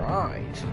Alright.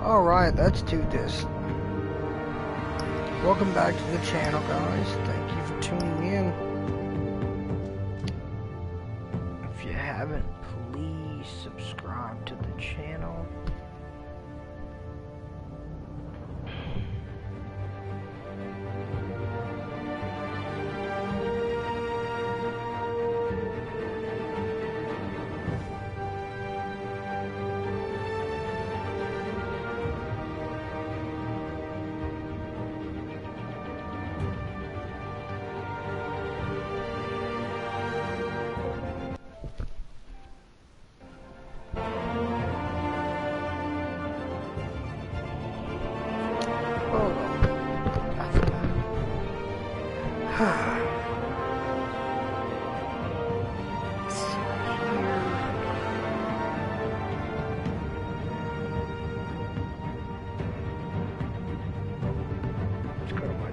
Alright, let's do this. Welcome back to the channel, guys. Thank you for tuning in. If you haven't, please subscribe to the channel.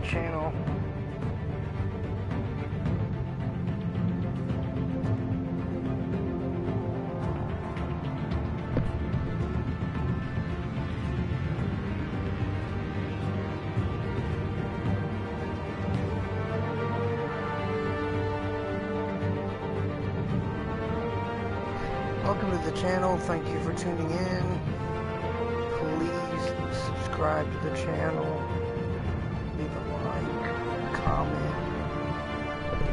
Channel. Welcome to the channel. Thank you for tuning in. Please subscribe to the channel. Leave a like, comment,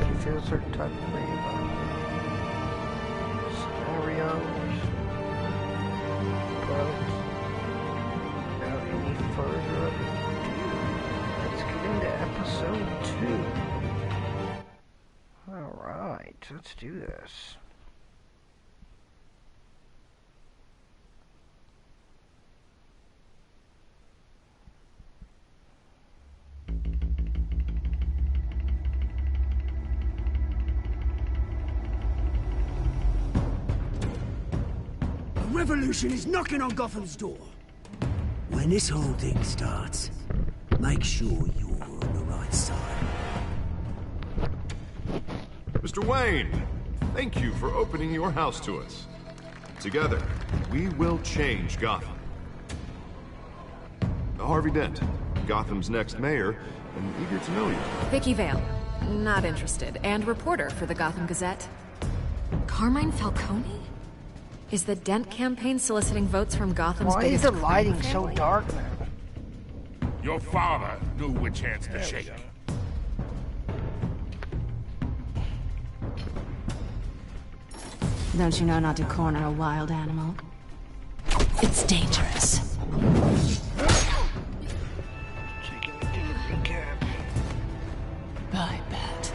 if you feel a certain type of way about scenarios. But without any further ado, let's get into episode 2. Alright, let's do this. Revolution is knocking on Gotham's door. When this whole thing starts, make sure you're on the right side. Mr. Wayne, thank you for opening your house to us. Together, we will change Gotham. Harvey Dent, Gotham's next mayor, and eager to know you. Vicky Vale, not interested, and reporter for the Gotham Gazette. Carmine Falcone? Is the Dent campaign soliciting votes from Gotham's Why is biggest the lighting crime so family? dark now? Your father knew which hands to shake. Don't you know not to corner a wild animal? It's dangerous. Taking me to the recap. I bet.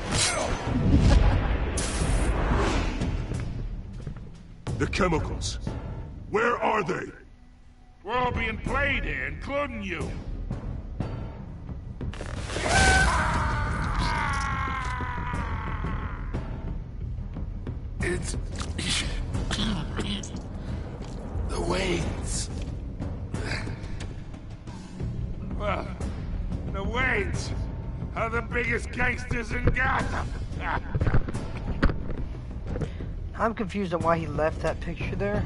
The chemicals. Where are they? We're all being played here, including you. It's... the Waynes. Well, the Waynes are the biggest gangsters in Gotham. I'm confused on why he left that picture there.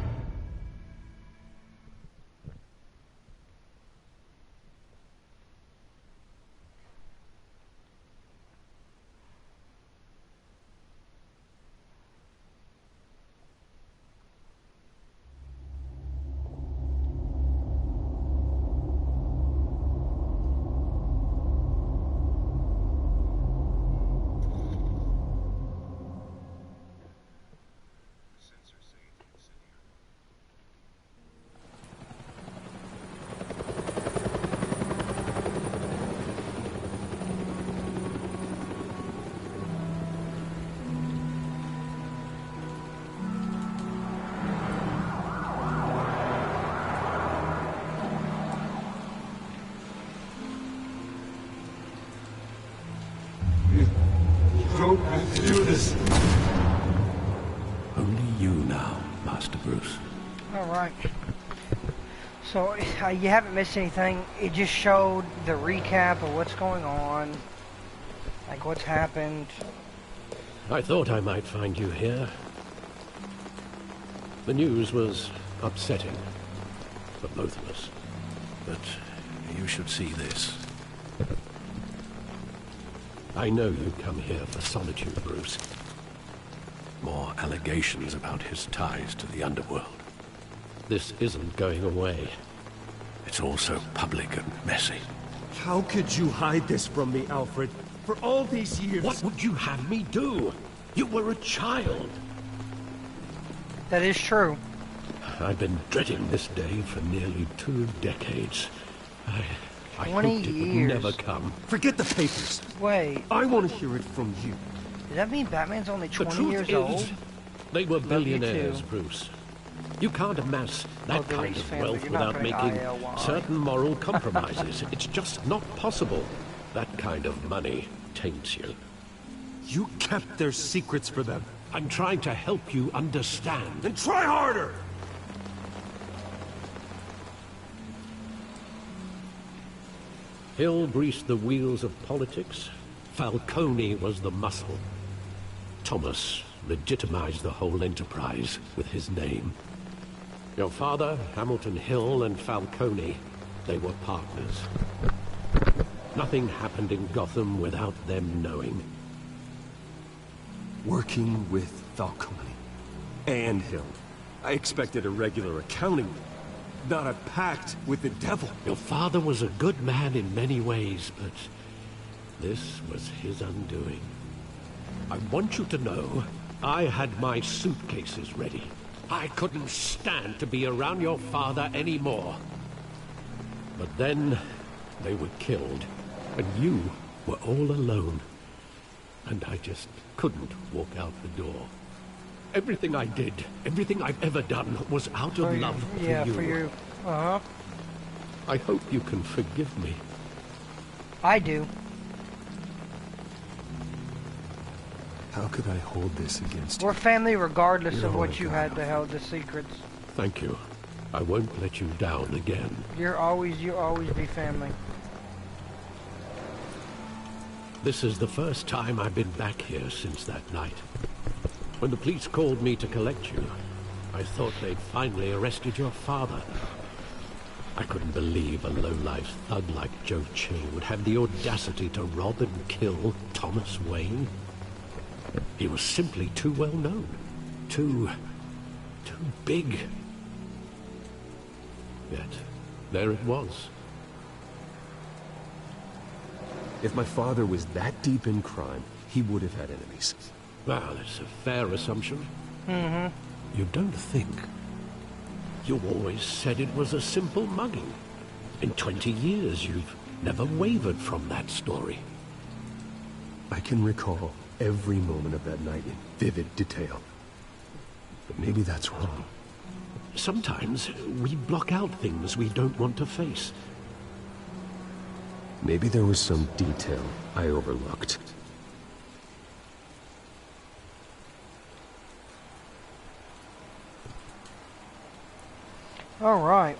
do this. Only you now, Master Bruce. Alright. So, you haven't missed anything. It just showed the recap of what's going on. Like, what's happened. I thought I might find you here. The news was upsetting for both of us. But you should see this. I know you come here for solitude, Bruce. More allegations about his ties to the underworld. This isn't going away. It's all so public and messy. How could you hide this from me, Alfred? For all these years... What would you have me do? You were a child. That is true. I've been dreading this day for nearly 2 decades. I 20 hoped it would years. never come. Forget the papers. Wait, I want to hear it from you. does that mean Batman's only The 20 truth years is, old? they were Love you billionaires, too. Bruce. You can't amass that the kind Reese of family, wealth you're not without putting making ILY. certain moral compromises. It's just not possible. That kind of money taints you. You kept their secrets for them. I'm trying to help you understand. Then try harder! Hill greased the wheels of politics. Falcone was the muscle. Thomas legitimized the whole enterprise with his name. Your father, Hamilton Hill, and Falcone, they were partners. Nothing happened in Gotham without them knowing. Working with Falcone. And Hill. I expected a regular accounting, not a pact with the devil. Your father was a good man in many ways, but this was his undoing. I want you to know, I had my suitcases ready. I couldn't stand to be around your father anymore. But then, they were killed, and you were all alone. And I just couldn't walk out the door. Everything I did, everything I've ever done, was out of love for Yeah, you. for you. Uh-huh. I hope you can forgive me. I do. How could I hold this against you? We're family regardless You're of all what I you got, had to hold the secrets. Thank you. I won't let you down again. You'll always be family. This is the first time I've been back here since that night. When the police called me to collect you, I thought they'd finally arrested your father. I couldn't believe a low-life thug like Joe Chill would have the audacity to rob and kill Thomas Wayne. He was simply too well known. Too big. Yet, there it was. If my father was that deep in crime, he would have had enemies. Well, it's a fair assumption. Mm-hmm. You don't think? You always said it was a simple mugging. In 20 years, you've never wavered from that story. I can recall every moment of that night in vivid detail. But maybe that's wrong. Sometimes we block out things we don't want to face. Maybe there was some detail I overlooked. All right.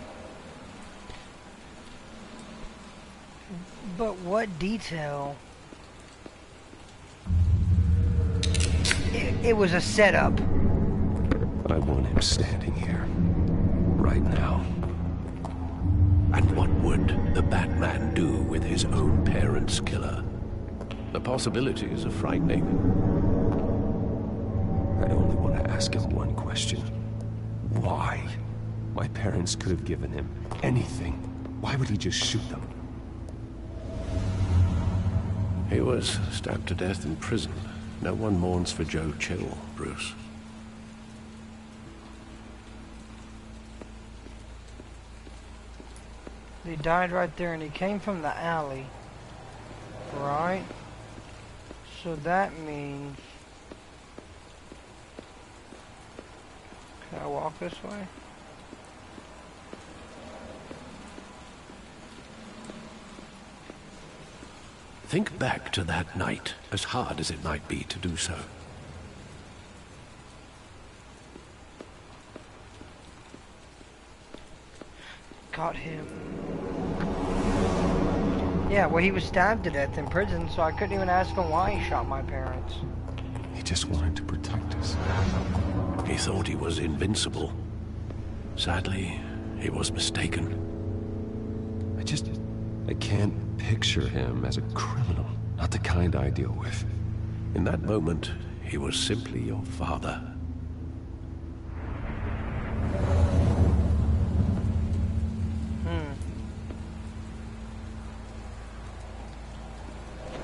But what detail? It was a setup. I want him standing here. Right now. And what would the Batman do with his own parents' killer? The possibilities are frightening. I only want to ask him one question. Why? My parents could have given him anything. Why would he just shoot them? He was stabbed to death in prison. No one mourns for Joe Chill, Bruce. He died right there, and he came from the alley. Right? So that means... Can I walk this way? Think back to that night, as hard as it might be to do so. got him. Yeah, well, he was stabbed to death in prison, so I couldn't even ask him why he shot my parents. He just wanted to protect us. He thought he was invincible. Sadly, he was mistaken. I can't picture him as a criminal. Not the kind I deal with. In that moment, he was simply your father.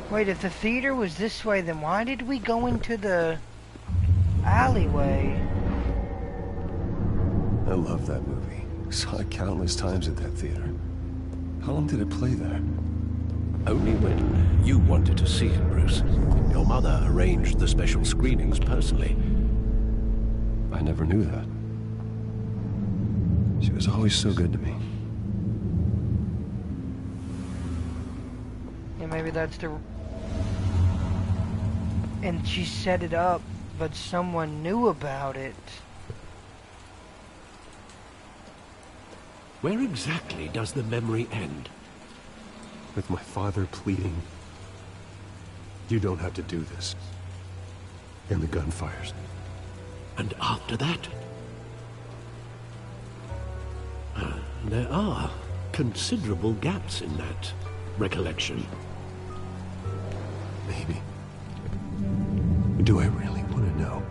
Wait, if the theater was this way, then why did we go into the alleyway? I love that movie. Saw it countless times at that theater. How long did it play there? Only when you wanted to see it, Bruce. Your mother arranged the special screenings personally. I never knew that. She was always so good to me. Yeah, maybe that's the... And she set it up, but someone knew about it. Where exactly does the memory end? With my father pleading, "You don't have to do this." And the gun fires. And after that? There are considerable gaps in that recollection. Maybe. Do I really want to know?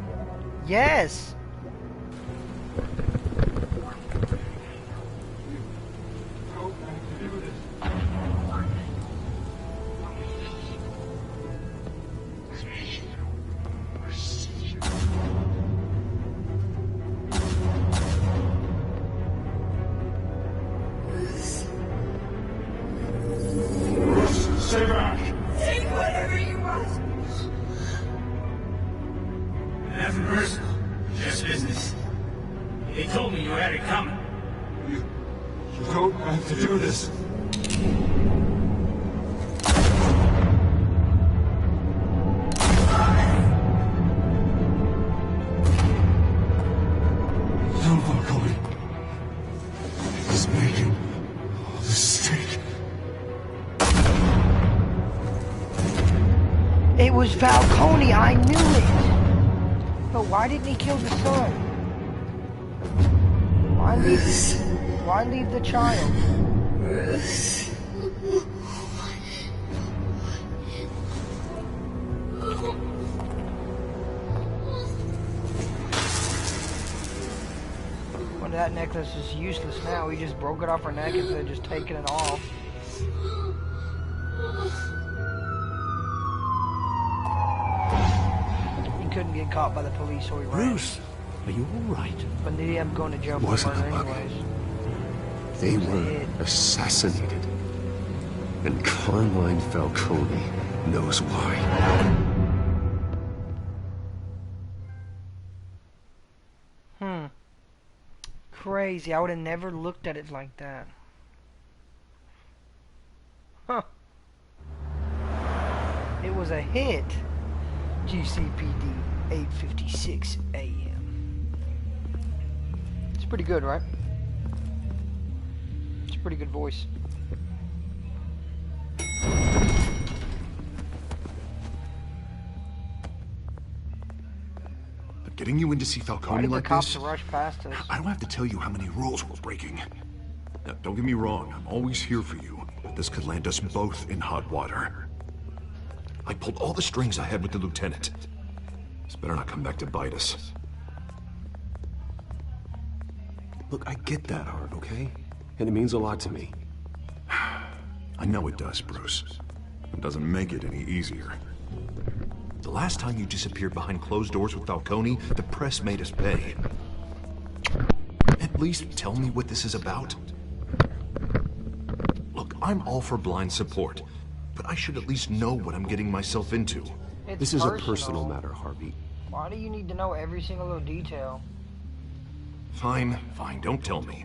Yes! Stay back! Take whatever you want. Nothing personal, just business. They told me you had it coming. You don't have to do this. No, Falcone. He's making a mistake. It was Falcone, I knew it! But why didn't he kill the son? Why leave the child? Well, that necklace is useless now. We just broke it off her neck instead of just taking it off. He couldn't get caught by the police, so he ran. Bruce, are you all right? But they ended up going to jail for Wasn't murder a bug. anyways. They was a were hit. assassinated. And Carmine Falcone knows why. Crazy. I would have never looked at it like that. Huh. It was a hit. GCPD 8:56 a.m. It's pretty good, right? It's a pretty good voice. Getting you in to see Why Falcone did the like cops this? rush past us? I don't have to tell you how many rules we're breaking. Now, don't get me wrong, I'm always here for you, but this could land us both in hot water. I pulled all the strings I had with the lieutenant. This better not come back to bite us. Look, I get that, Hart, okay? And it means a lot to me. I know it does, Bruce. It doesn't make it any easier. The last time you disappeared behind closed doors with Falcone, the press made us pay. At least tell me what this is about. Look, I'm all for blind support, but I should at least know what I'm getting myself into. It's This is a personal matter, Harvey. Why do you need to know every single little detail? Fine, fine, don't tell me.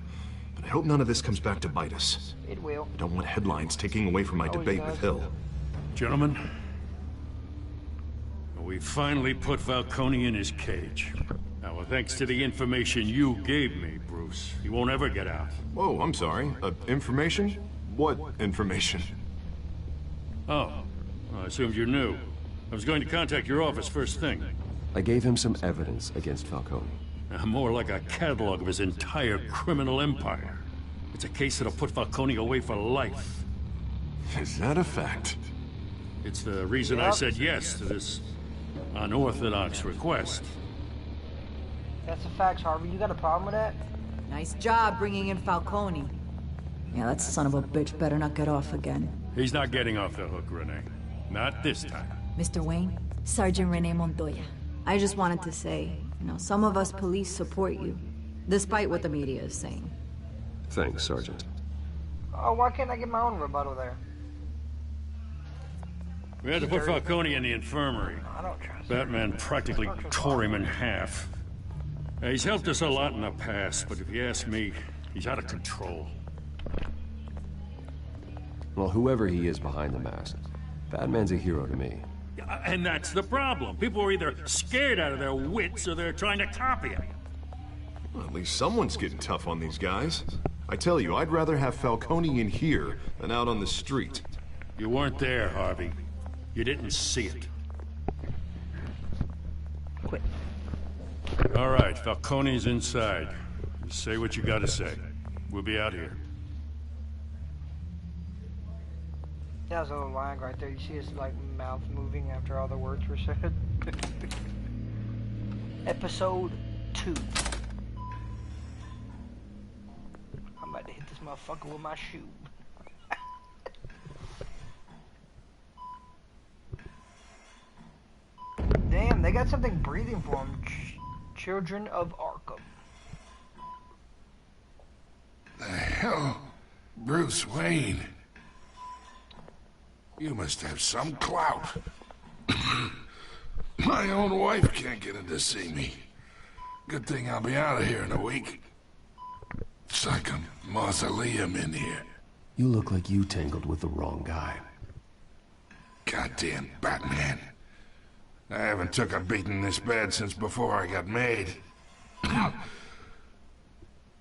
But I hope none of this comes back to bite us. It will. I don't want headlines taking away from my Always debate does. with Hill. Gentlemen, we finally put Falcone in his cage. Now, thanks to the information you gave me, Bruce, Bruce. He won't ever get out. Whoa, I'm sorry. Information? What information? Oh, I assumed you knew. I was going to contact your office first thing. I gave him some evidence against Falcone. More like a catalog of his entire criminal empire. It's a case that'll put Falcone away for life. Is that a fact? It's the reason I said yes to this unorthodox request. That's the facts, Harvey. You got a problem with that? Nice job bringing in Falcone. Yeah, that son of a bitch better not get off again. He's not getting off the hook, Renee. Not this time. Mr. Wayne, Sergeant Renee Montoya. I just wanted to say, some of us police support you, despite what the media is saying. Thanks, Sergeant. Oh, why can't I get my own rebuttal there? We had to put Falcone in the infirmary. I don't trust Batman practically tore him in half. He's helped us a lot in the past, but if you ask me, he's out of control. Well, whoever he is behind the mask, Batman's a hero to me. And that's the problem. People are either scared out of their wits or they're trying to copy him. Well, at least someone's getting tough on these guys. I tell you, I'd rather have Falcone in here than out on the street. You weren't there, Harvey. You didn't see it. Quit. All right, Falcone's inside. You say what you gotta say. We'll be out here. That was a little lag right there. You see his mouth moving after all the words were said. Episode 2. I'm about to hit this motherfucker with my shoe. Damn, they got something breathing for him. Children of Arkham. The hell? Bruce Wayne. You must have some clout. My own wife can't get in to see me. Good thing I'll be out of here in a week. It's like a mausoleum in here. You look like you tangled with the wrong guy. Goddamn Batman. I haven't took a beating this bad since before I got made.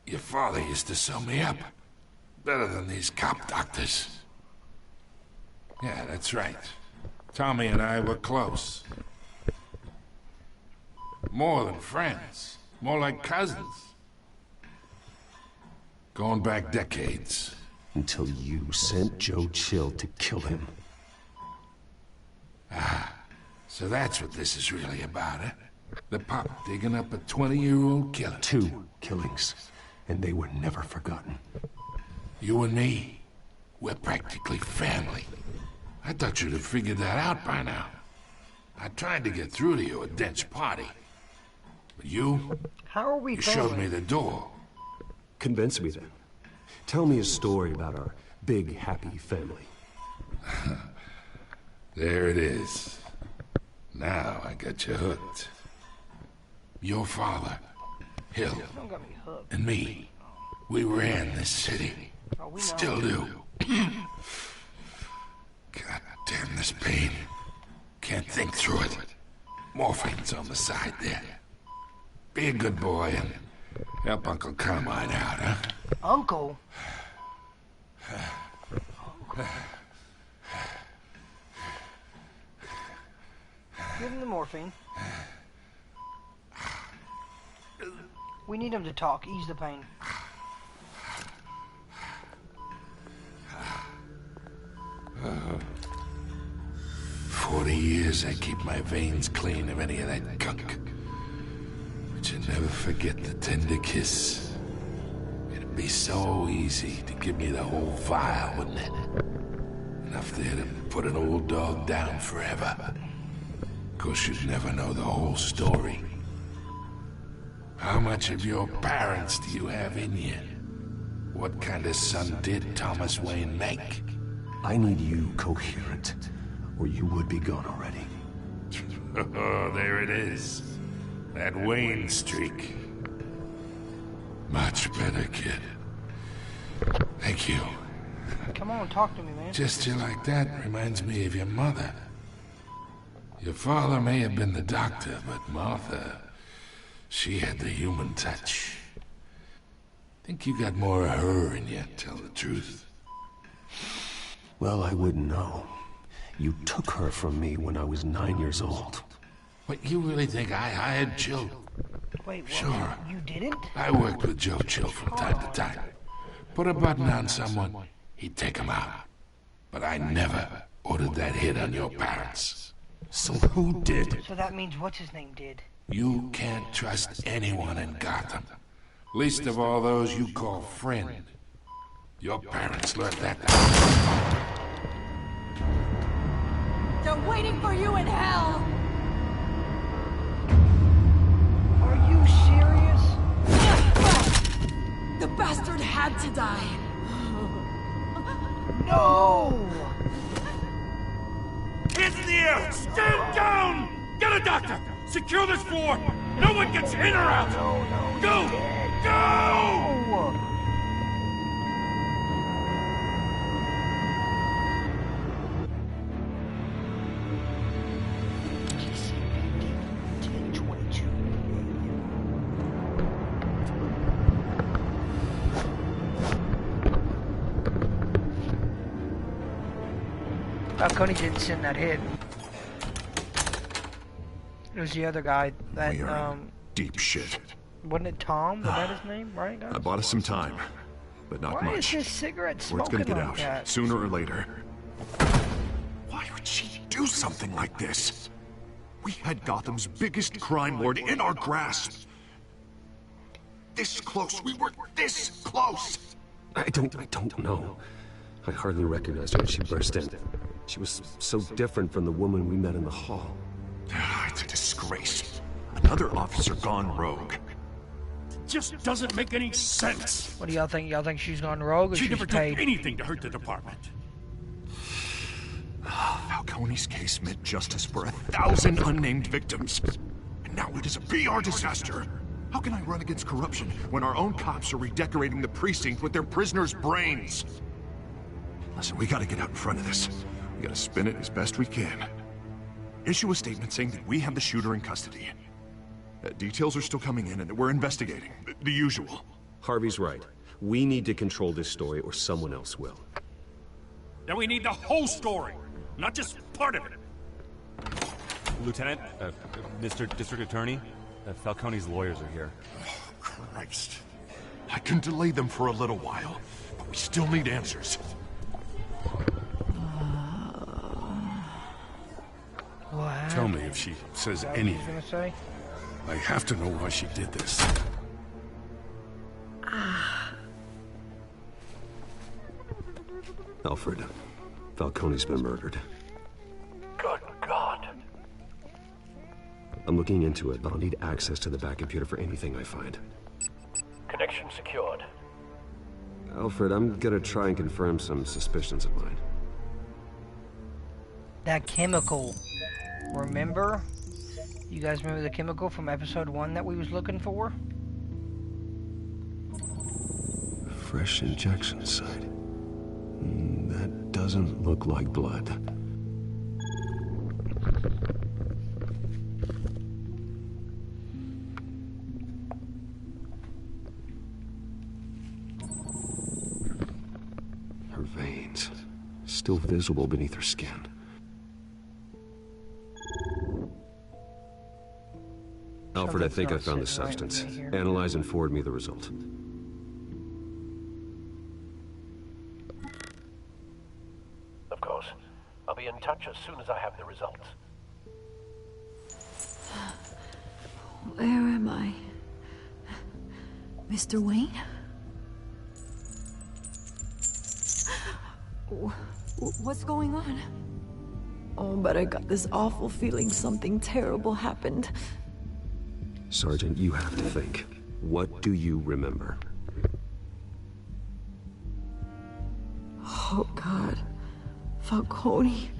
Your father used to sew me up. Better than these cop doctors. Yeah, that's right. Tommy and I were close. More than friends. More like cousins. Going back decades. Until you sent Joe Chill to kill him. Ah, so that's what this is really about, eh? The pop digging up a 20-year-old killer. 2 killings, and they were never forgotten. You and me, we're practically family. I thought you'd have figured that out by now. I tried to get through to you at Dent's party. But you showed me the door. Convince me then. Tell me a story about our big, happy family. There it is. Now I got you hooked. Your father, Hill, and me, we ran this city. Still do. God damn this pain. Can't think through it. Morphine's on the side there. Be a good boy and help Uncle Carmine out, huh? Uncle? Give him the morphine. We need him to talk, ease the pain. 40 years I keep my veins clean of any of that gunk. But you never forget the tender kiss. It'd be so easy to give me the whole vial, wouldn't it? Enough there to put an old dog down forever. Of course, you'd never know the whole story. How much of your parents do you have in you? What kind of son did Thomas Wayne make? I need you coherent, or you would be gone already. Oh, there it is. That Wayne streak. Much better, kid. Thank you. Come on, talk to me, man. Gesture like that reminds me of your mother. Your father may have been the doctor, but Martha, she had the human touch. Think you got more of her in you, tell the truth. Well, I wouldn't know. You took her from me when I was 9 years old. What, you really think I hired Chill? Wait, what? Sure. You didn't? I worked with Joe Chill from time to time. Put a button on someone, he'd take him out. But I never ordered that hit on your parents. So who did? So that means what's his name did? You can't trust anyone in Gotham. Least of all those you call friend. Your parents learned that. They're waiting for you in hell! Are you serious? The bastard had to die. No! Hands in the air! Stand down! Get a doctor! Secure this floor! No one gets in or out! Go! Go! Falcone didn't send that hit. It was the other guy that, We are in deep shit. wasn't it Tom? Was that his name, right, guys? I bought us some time, but not Why much. is this cigarette Word's smoking gonna get like out, that? sooner or later. Why would she do something like this? We had Gotham's biggest crime lord in our grasp. This close, we were this close! I don't know. I hardly recognized her when she burst in. She was so different from the woman we met in the hall. It's a disgrace. Another officer gone rogue. Just doesn't make any sense. What do y'all think? Y'all think she's gone rogue or She she's never paid? did anything to hurt the department. Falcone's case meant justice for 1,000 unnamed victims. And now it is a PR disaster. How can I run against corruption when our own cops are redecorating the precinct with their prisoners' brains? Listen, we gotta get out in front of this. We gotta spin it as best we can. Issue a statement saying that we have the shooter in custody. Details are still coming in and that we're investigating. The usual. Harvey's right. We need to control this story or someone else will. Then we need the whole story, not just part of it. Lieutenant, Mr. District Attorney, Falcone's lawyers are here. Oh, Christ. I can delay them for a little while, but we still need answers. What? Tell me if she says anything. Gonna say? I have to know why she did this. Alfred, Falcone's been murdered. Good God. I'm looking into it, but I'll need access to the back computer for anything I find. Connection secured. Alfred, I'm gonna try and confirm some suspicions of mine. That chemical. Remember? You guys remember the chemical from episode 1 that we was looking for? Fresh injection site. That doesn't look like blood. Her veins, still visible beneath her skin. Alfred, I think I found the substance. Analyze and forward me the result. Of course. I'll be in touch as soon as I have the results. Where am I? Mr. Wayne? What's going on? Oh, but I got this awful feeling something terrible happened. Sergeant, you have to think. What do you remember? Oh, God. Falcone.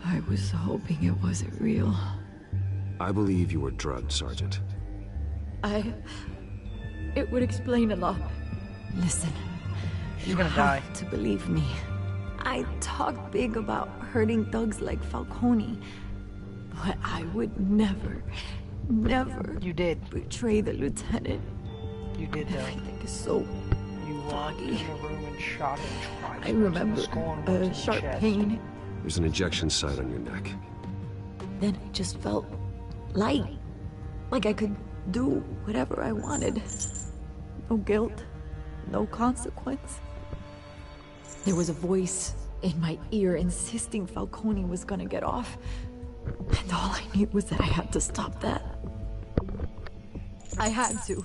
I was hoping it wasn't real. I believe you were drugged, Sergeant. It would explain a lot. Listen. She's gonna die. To believe me. I talked big about hurting thugs like Falcone. But I would never You did. betray the lieutenant. You did though. Everything is so You walked in the room and shot him twice. I remember a sharp pain. There's an injection site on your neck. Then I just felt light. Like I could do whatever I wanted. No guilt, no consequence. There was a voice in my ear insisting Falcone was gonna get off. And all I knew was that I had to stop that. I had to,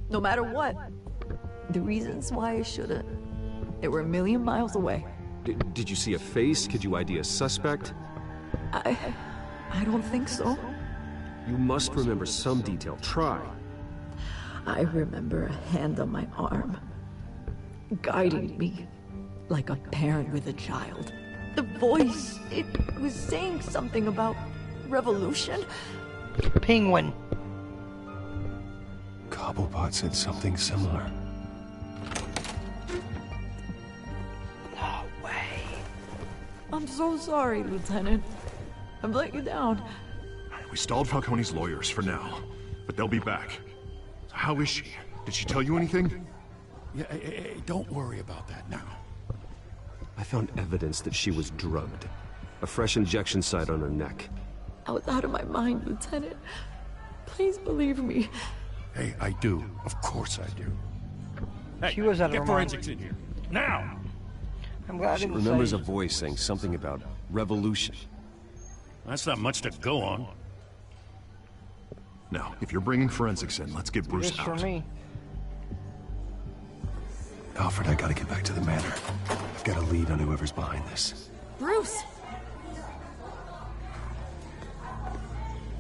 no matter what. The reasons why I shouldn't, they were a million miles away. Did you see a face? Could you ID a suspect? I don't think so. You must remember some detail. Try. I remember a hand on my arm, guiding me like a parent with a child. The voice, it was saying something about revolution. Penguin. Cobblepot said something similar. No way. I'm so sorry, Lieutenant. I've let you down. We stalled Falcone's lawyers for now, but they'll be back. So how is she? Did she tell you anything? Yeah, hey, don't worry about that now. I found evidence that she was drugged. A fresh injection site on her neck. I was out of my mind, Lieutenant. Please believe me. Hey, I do. Of course I do. Hey, She was out of her get mind. forensics in here. Now! I'm glad I She didn't remembers say. a voice saying something about revolution. That's not much to go on. Now, if you're bringing forensics in, let's get Bruce Just out. for me. Alfred, I gotta get back to the manor. I've got a lead on whoever's behind this. Bruce!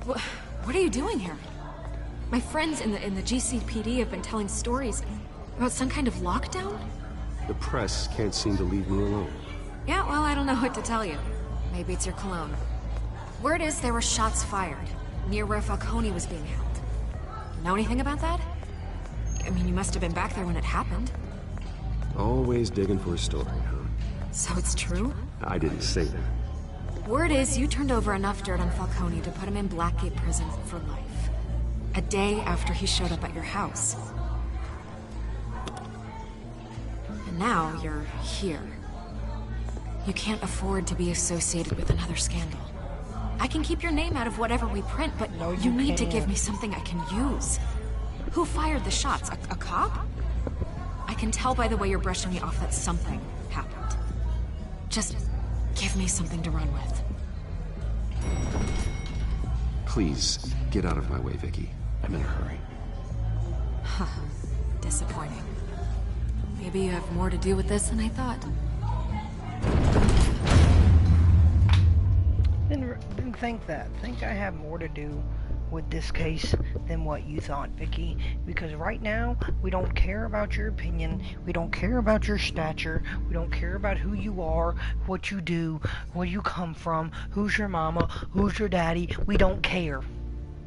What are you doing here? My friends in the GCPD have been telling stories about some kind of lockdown? The press can't seem to leave me alone. Yeah, well, I don't know what to tell you. Maybe it's your cologne. Word is there were shots fired near where Falcone was being held. Know anything about that? I mean, you must have been back there when it happened. Always digging for a story, huh? So it's true? I didn't say that. Word is you turned over enough dirt on Falcone to put him in Blackgate Prison for life. A day after he showed up at your house. And now you're here. You can't afford to be associated with another scandal. I can keep your name out of whatever we print, but you need to give me something I can use. Who fired the shots? A cop? I can tell by the way you're brushing me off that something happened. Just give me something to run with. Please, get out of my way, Vicky. I'm in a hurry. Disappointing. Maybe you have more to do with this than I thought. Didn't think that. Think I have more to do with this case than what you thought, Vicky. Because right now, we don't care about your opinion. We don't care about your stature. We don't care about who you are, what you do, where you come from, who's your mama, who's your daddy. We don't care.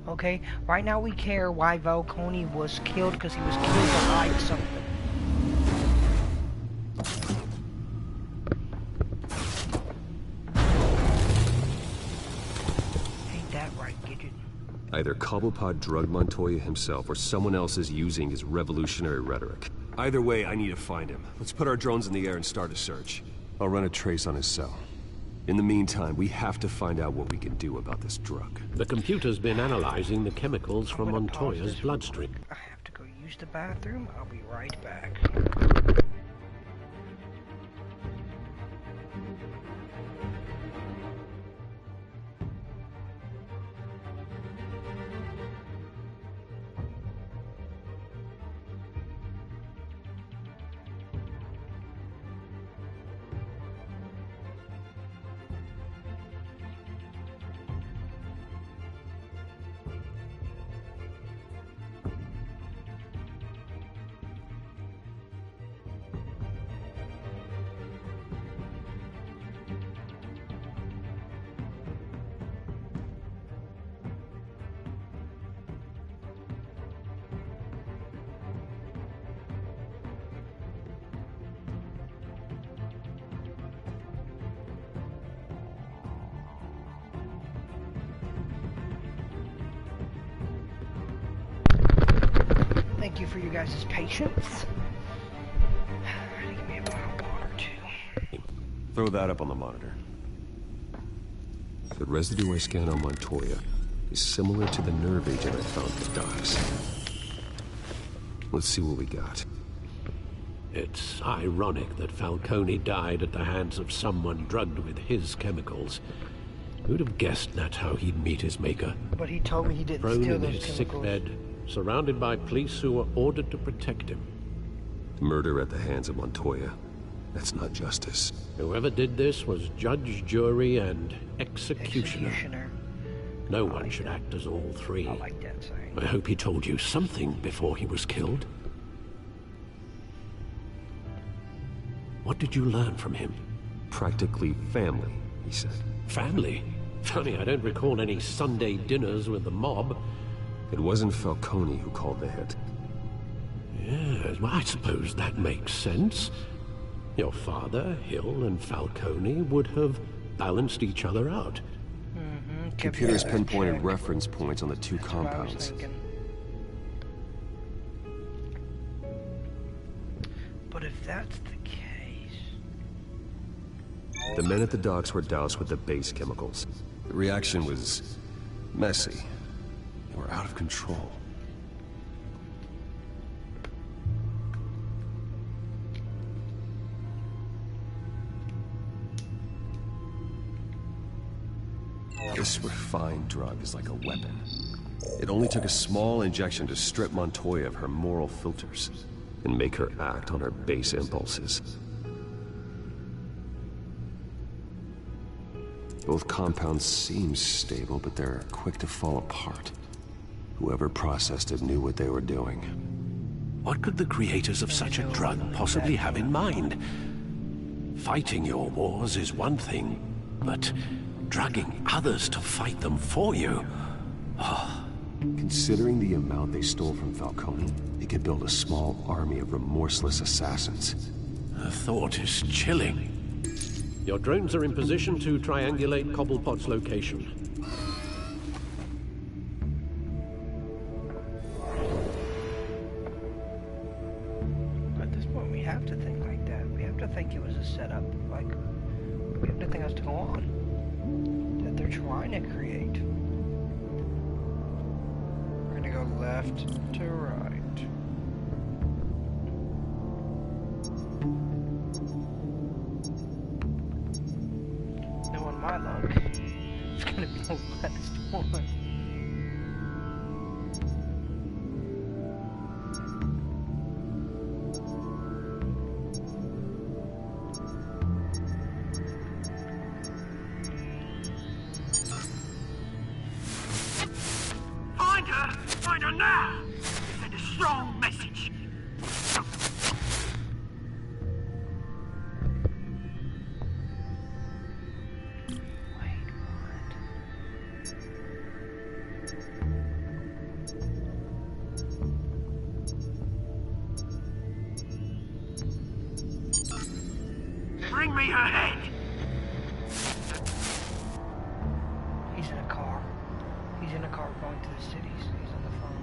Okay? Right now we care why Falcone was killed, because he was killed to hide something. Ain't that right, Gidget? Either Cobblepot drugged Montoya himself, or someone else is using his revolutionary rhetoric. Either way, I need to find him. Let's put our drones in the air and start a search. I'll run a trace on his cell. In the meantime, we have to find out what we can do about this drug. The computer's been analyzing the chemicals from Montoya's bloodstream. I have to go use the bathroom. I'll be right back. thank you for you guys' patience. Give me a bottle of water too. Throw that up on the monitor. The residue I scanned on Montoya is similar to the nerve agent I found at the docks. Let's see what we got. It's ironic that Falcone died at the hands of someone drugged with his chemicals. Who'd have guessed that's how he'd meet his maker? But he told me he didn't Thrown steal in those his chemicals. sickbed, surrounded by police who were ordered to protect him. Murder at the hands of Montoya. That's not justice. Whoever did this was judge, jury, and executioner. No one should act as all three. I like that saying. I hope he told you something before he was killed. What did you learn from him? Practically family, he said. Family? Funny, I don't recall any Sunday dinners with the mob. It wasn't Falcone who called the hit. Yes, well, I suppose that makes sense. Your father, Hill, and Falcone would have balanced each other out. Computers pinpointed reference points on the two compounds. But if that's the case... The men at the docks were doused with the base chemicals. The reaction was messy. They were out of control. This refined drug is like a weapon. It only took a small injection to strip Montoya of her moral filters and make her act on her base impulses. Both compounds seem stable, but they're quick to fall apart. Whoever processed it knew what they were doing. What could the creators of such a drug possibly have in mind? Fighting your wars is one thing, but drugging others to fight them for you? Oh. Considering the amount they stole from Falcone, they could build a small army of remorseless assassins. The thought is chilling. Your drones are in position to triangulate Cobblepot's location. At this point, we have to think like that. We have to think it was a setup. Like, we have nothing else to go on. That they're trying to create. We're gonna go left to right. My luck. It's gonna be the last one. Find her! Find her now! Send a strong message. Bring me her head! He's in a car. He's in a car going to the cities. He's on the phone.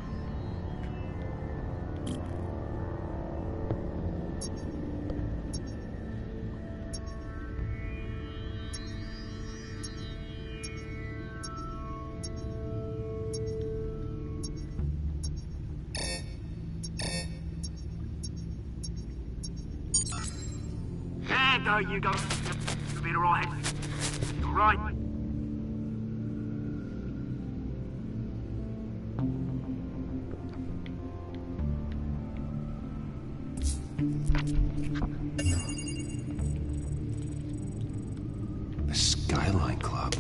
There you go. You'll be alright. Alright. The Skyline Club.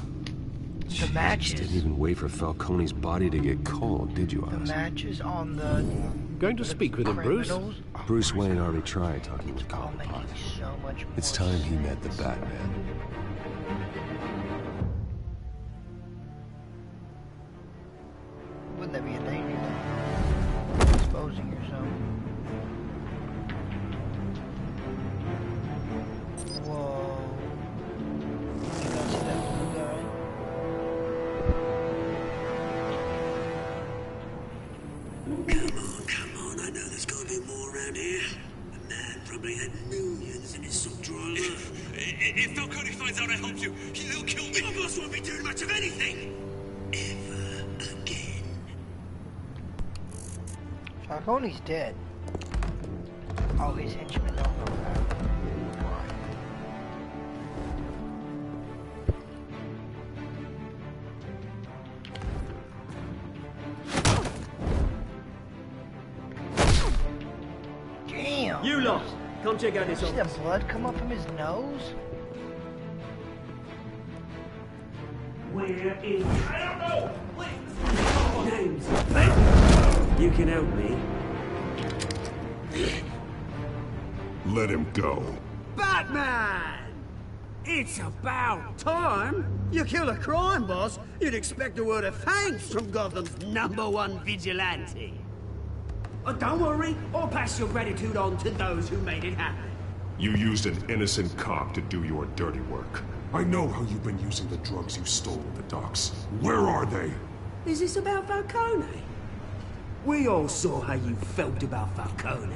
The matches. Didn't even wait for Falcone's body to get cold, did you, Oz? The matches on the... Going to speak with him, Bruce? Bruce Wayne already tried talking with Cobblepot. So much more. It's time he met the Batman. Wouldn't that be a danger though? Exposing yourself. Whoa. You guys see that blue guy? Come on, I know around here. The man probably had millions in his subdrawer. If Falcone finds out I helped you, he'll kill me. My boss won't be doing much of anything. Ever again. Falcone's dead. Oh, his henchmen don't know that. Damn! You lot, come check out this See the office. blood come up from his nose? Where is... I don't know! Names. You can help me. Let him go. Batman! It's about time. You kill a crime boss, you'd expect a word of thanks from Gotham's #1 vigilante. Oh, don't worry, I'll pass your gratitude on to those who made it happen. You used an innocent cop to do your dirty work. I know how you've been using the drugs you stole at the docks. Where are they? Is this about Falcone? We all saw how you felt about Falcone.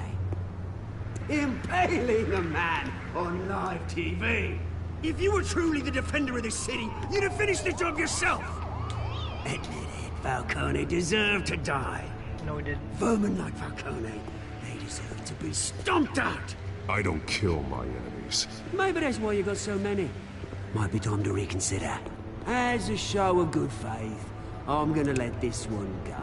Impaling a man on live TV. If you were truly the defender of this city, you'd have finished the job yourself. Admit it, Falcone deserved to die. No, he didn't. Vermin like Falcone, they deserve to be stomped out. I don't kill my enemies. Maybe that's why you got so many. Might be time to reconsider. As a show of good faith, I'm gonna let this one go.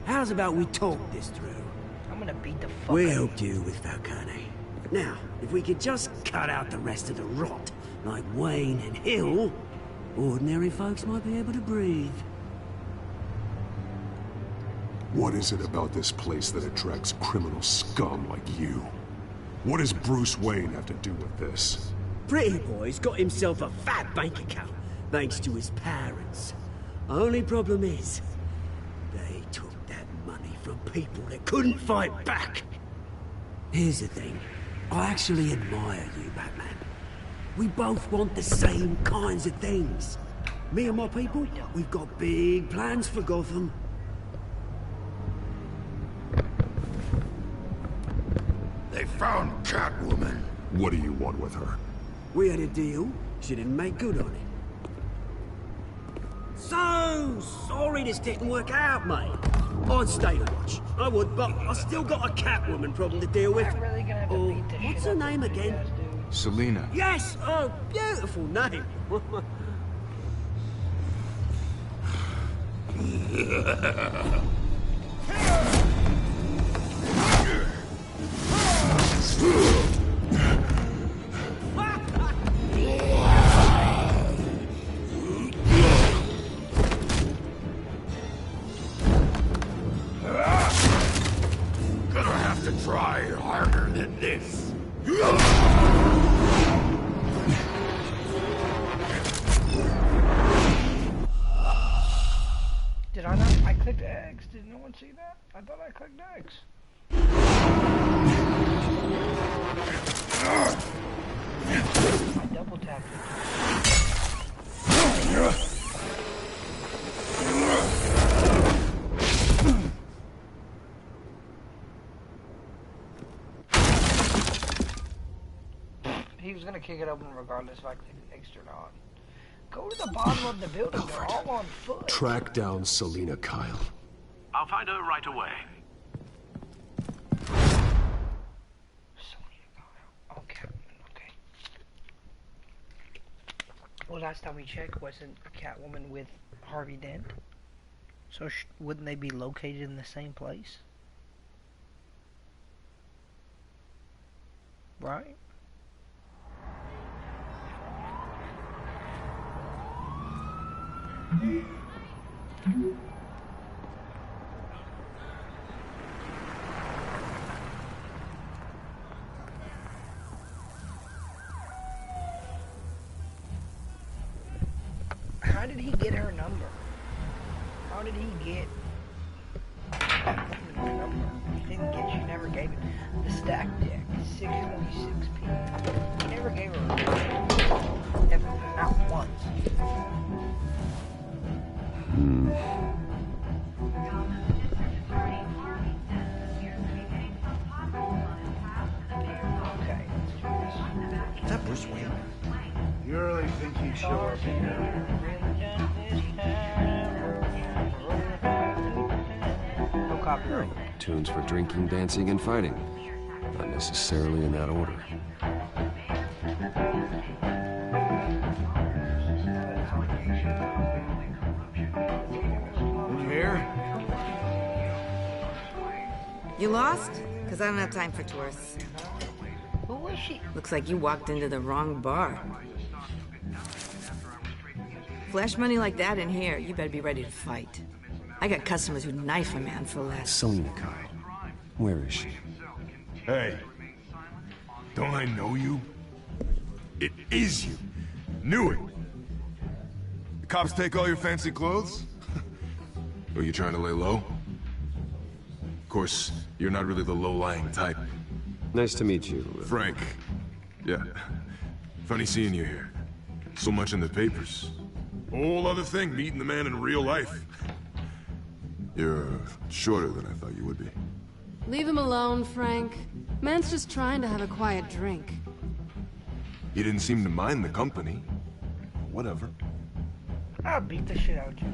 How's about we talk this through? I'm gonna beat the fuck We out of helped you with Falcone. Now, if we could just cut out the rest of the rot, like Wayne and Hill, ordinary folks might be able to breathe. What is it about this place that attracts criminal scum like you? What does Bruce Wayne have to do with this? Pretty Boy's got himself a fat bank account, thanks to his parents. Only problem is, they took that money from people that couldn't fight back. Here's the thing. I actually admire you, Batman. We both want the same kinds of things. Me and my people, we've got big plans for Gotham. They found Catwoman. What do you want with her? We had a deal. She didn't make good on it. So sorry this didn't work out, mate. I'd stay to watch. I would, but I still got a Catwoman problem to deal with. really gonna have to Oh, beat the what's shit her out of name these again? guys, dude. Selina. Yes! Oh, beautiful name. Gonna have to try harder than this. Did I not? I clicked X. Did no one see that? I thought I clicked X. I double tapped it. He was gonna kick it open regardless if I clicked X or not. Go to the bottom of the building. They're all on foot. Track down Selina Kyle. I'll find her right away. Okay. Okay. Well, last time we checked, wasn't Catwoman with Harvey Dent? So wouldn't they be located in the same place? Right? How did he get her number? How did he get her number? He didn't get, she never gave it. The stack deck, 626p. He never gave her a number. Never, not once. show up here. No copyright. Tunes for drinking, dancing, and fighting. Not necessarily in that order. You here? You lost? Because I don't have time for tourists. Who was she? Looks like you walked into the wrong bar. Flash money like that in here, you better be ready to fight. I got customers who'd knife a man for less. Selena Kyle. Where is she? Hey. Don't I know you? It is you. Knew it. The cops take all your fancy clothes? Are you trying to lay low? Of course, you're not really the low-lying type. Nice to meet you. Frank. Yeah. Funny seeing you here. So much in the papers. Whole other thing, meeting the man in real life. You're shorter than I thought you would be. Leave him alone, Frank. Man's just trying to have a quiet drink. He didn't seem to mind the company. Whatever. I'll beat the shit out of you.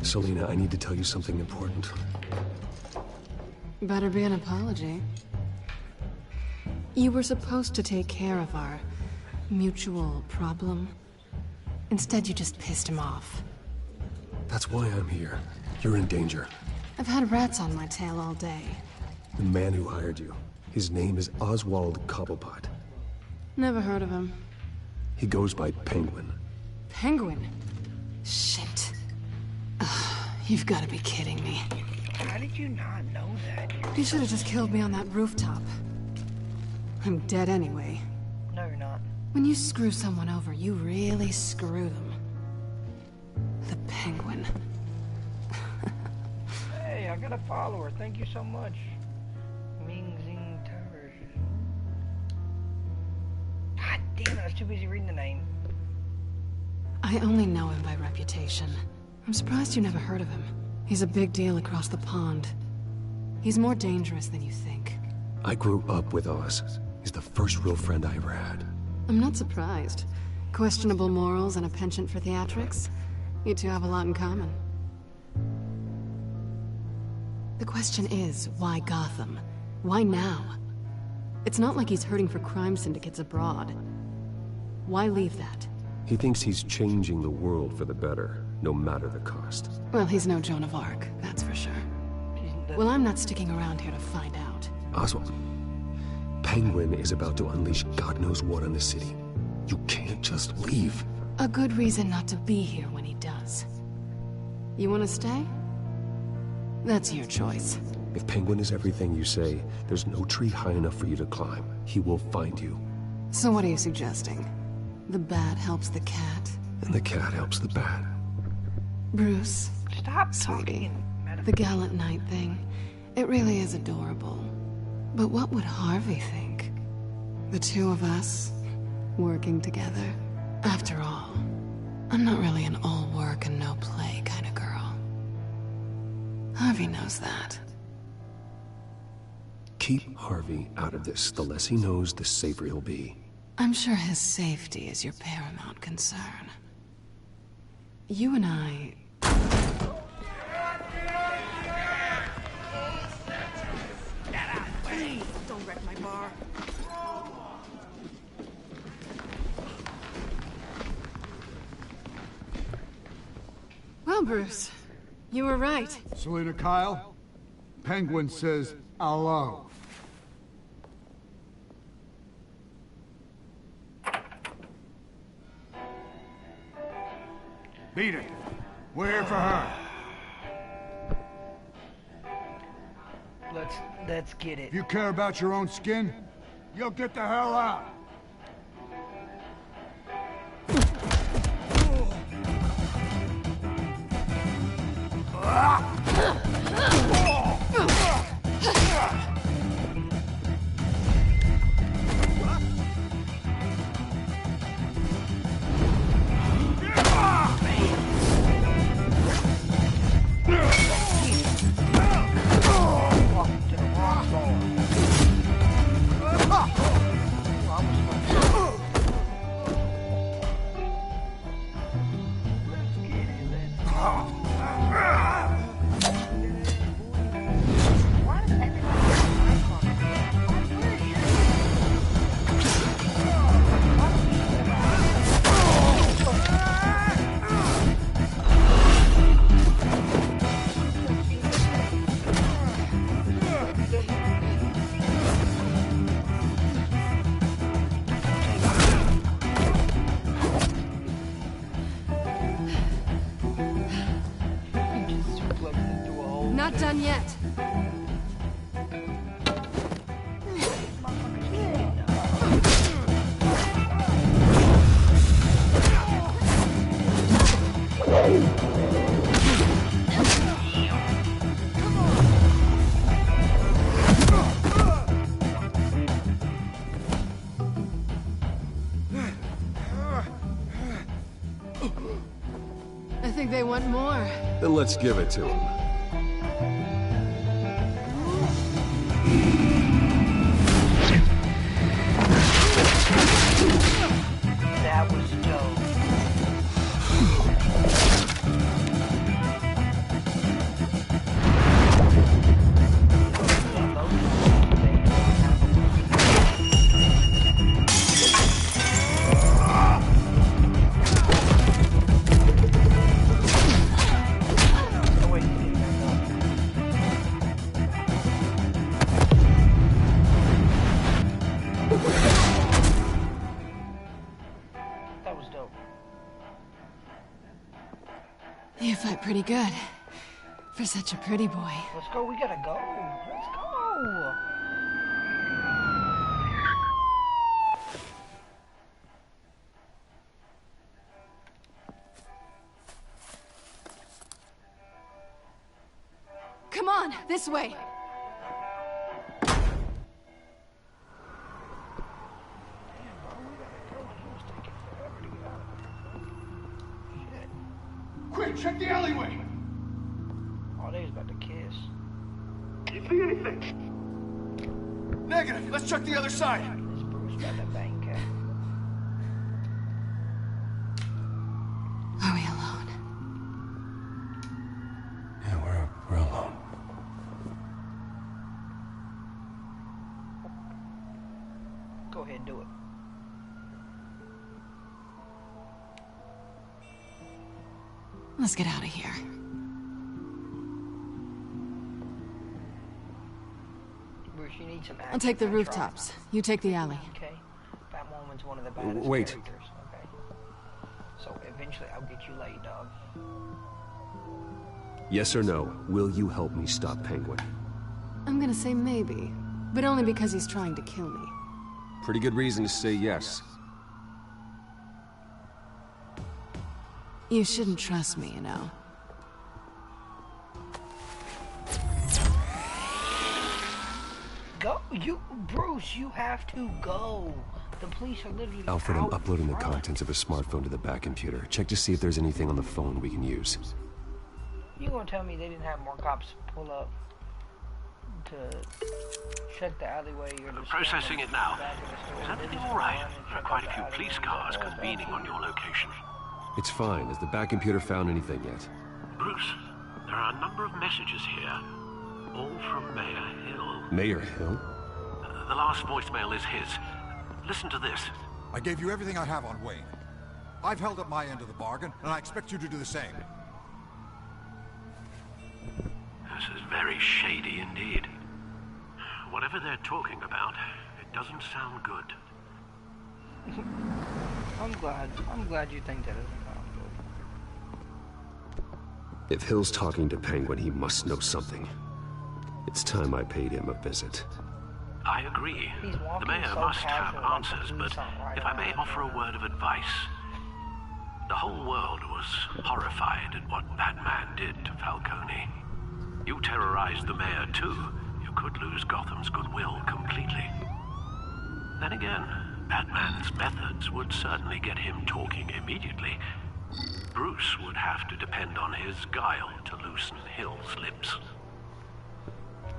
Selena, I need to tell you something important. Better be an apology. You were supposed to take care of our mutual problem. Instead, you just pissed him off. That's why I'm here. You're in danger. I've had rats on my tail all day. The man who hired you. His name is Oswald Cobblepot. Never heard of him. He goes by Penguin. Penguin? Shit. Ugh, you've got to be kidding me. How did you not know that? You should have just killed me on that rooftop. I'm dead anyway. No, you're not. When you screw someone over, you really screw them. The Penguin. Hey, I got a follower. Thank you so much. Mingzing Towers. God damn it, I was too busy reading the name. I only know him by reputation. I'm surprised you never heard of him. He's a big deal across the pond. He's more dangerous than you think. I grew up with Oz. He's the first real friend I ever had. I'm not surprised. Questionable morals and a penchant for theatrics. You two have a lot in common. The question is, why Gotham? Why now? It's not like he's hurting for crime syndicates abroad. Why leave that? He thinks he's changing the world for the better, no matter the cost. Well, he's no Joan of Arc, that's for sure. Well, I'm not sticking around here to find out. Oswald, Penguin is about to unleash God knows what on the city. You can't just leave. A good reason not to be here when he does. You want to stay? That's your choice. If Penguin is everything you say, there's no tree high enough for you to climb. He will find you. So what are you suggesting? The bat helps the cat? And the cat helps the bat. Bruce. Stop sweetie. The gallant knight thing. It really is adorable. But what would Harvey think? The two of us, working together. After all, I'm not really an all work and no play kind of girl. Harvey knows that. Keep Harvey out of this. The less he knows, the safer he'll be. I'm sure his safety is your paramount concern. You and I... Please, don't wreck my bar. Well, Bruce, you were right. Selena Kyle, Penguin says hello. Beat it. We're here for her. Let's get it. If you care about your own skin, you'll get the hell out. Not done yet. I think they want more. Then let's give it to him. That was dope. You fight pretty good. For such a pretty boy. Let's go, we gotta go. Let's go. Come on, this way. Quick, check the alleyway! Oh, they was about to kiss. You see anything? Negative. Let's check the other side. This Bruce about to bang cat. Are we alone? Yeah, we're alone. Go ahead, do it. Let's get out of here. Bruce, you need some action. I'll take the rooftops. You take the alley. Okay. Batwoman's one of the baddest Wait. characters. Okay. So eventually I'll get you laid, dog. Yes or no, will you help me stop Penguin? I'm gonna say maybe, but only because he's trying to kill me. Pretty good reason to say yes. You shouldn't trust me, you know. Go, Bruce, you have to go. The police are literally Alfred, I'm out uploading the front. contents of a smartphone to the back computer. Check to see if there's anything on the phone we can use. You gonna tell me they didn't have more cops pull up to check the alleyway or the Processing it now. Is everything all right? There are quite a few police cars convening on your location. It's fine. Has the back computer found anything yet? Bruce, there are a number of messages here, all from Mayor Hill. Mayor Hill? The last voicemail is his. Listen to this. I gave you everything I have on Wayne. I've held up my end of the bargain, and I expect you to do the same. This is very shady indeed. Whatever they're talking about, it doesn't sound good. I'm glad you think that doesn't sound good. If Hill's talking to Penguin, he must know something. It's time I paid him a visit. I agree. The mayor must have answers, but if I may offer a word of advice. The whole world was horrified at what Batman did to Falcone. You terrorized the mayor too. You could lose Gotham's goodwill completely. Then again, Batman's methods would certainly get him talking immediately. Bruce would have to depend on his guile to loosen Hill's lips.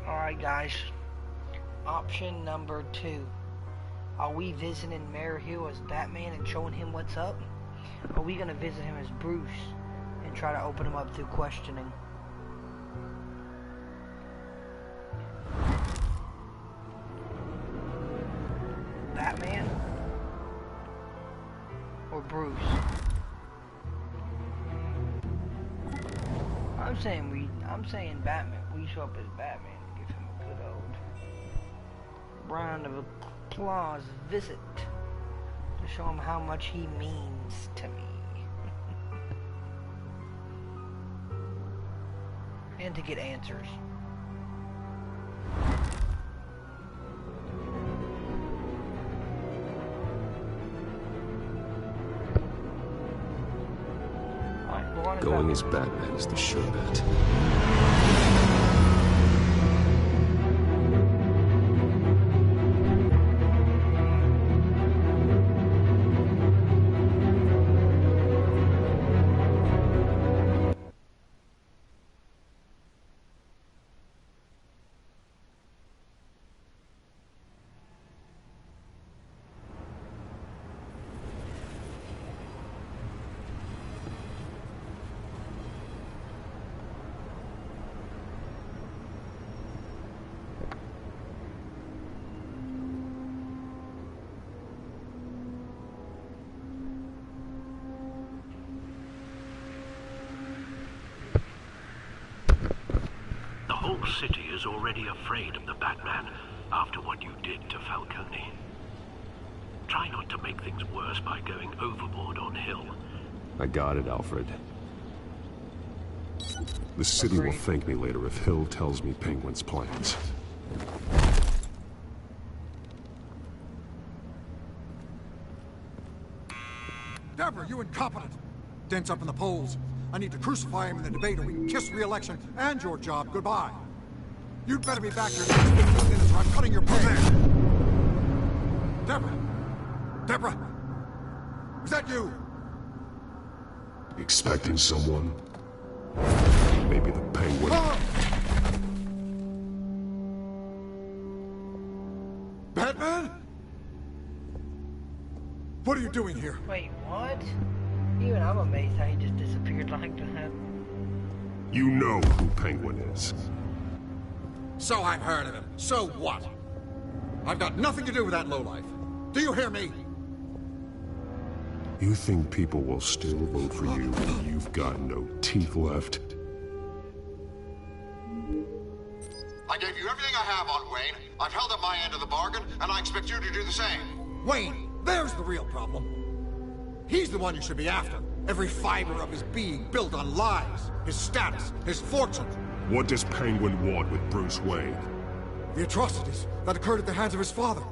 Alright guys, option number 2. Are we visiting Mayor Hill as Batman and showing him what's up? Or are we gonna visit him as Bruce and try to open him up through questioning. Batman? Or Bruce? I'm saying Batman. We show up as Batman to give him a good old round of applause visit to show him how much he means to me. And to get answers. Going as Batman is the sure bet. The whole city is already afraid of the Batman after what you did to Falcone. Try not to make things worse by going overboard on Hill. I got it, Alfred. The city will thank me later if Hill tells me Penguin's plans. Deborah, you incompetent! Dent's up in the polls. I need to crucify him in the debate or we can kiss re-election and your job goodbye. You'd better be back here in the next 15 minutes or I'm cutting your pay. Deborah! Deborah! Is that you? Expecting someone? Maybe the Penguin. Ah! Batman? What are you doing here? Wait, what? Even I'm amazed how he just disappeared like that. You know who Penguin is. So I've heard of him. So what? I've got nothing to do with that lowlife. Do you hear me? You think people will still vote for you when you've got no teeth left? I gave you everything I have on Wayne. I've held up my end of the bargain, and I expect you to do the same. Wayne, there's the real problem. He's the one you should be after. Every fiber of his being built on lies, his status, his fortune. What does Penguin want with Bruce Wayne? The atrocities that occurred at the hands of his father.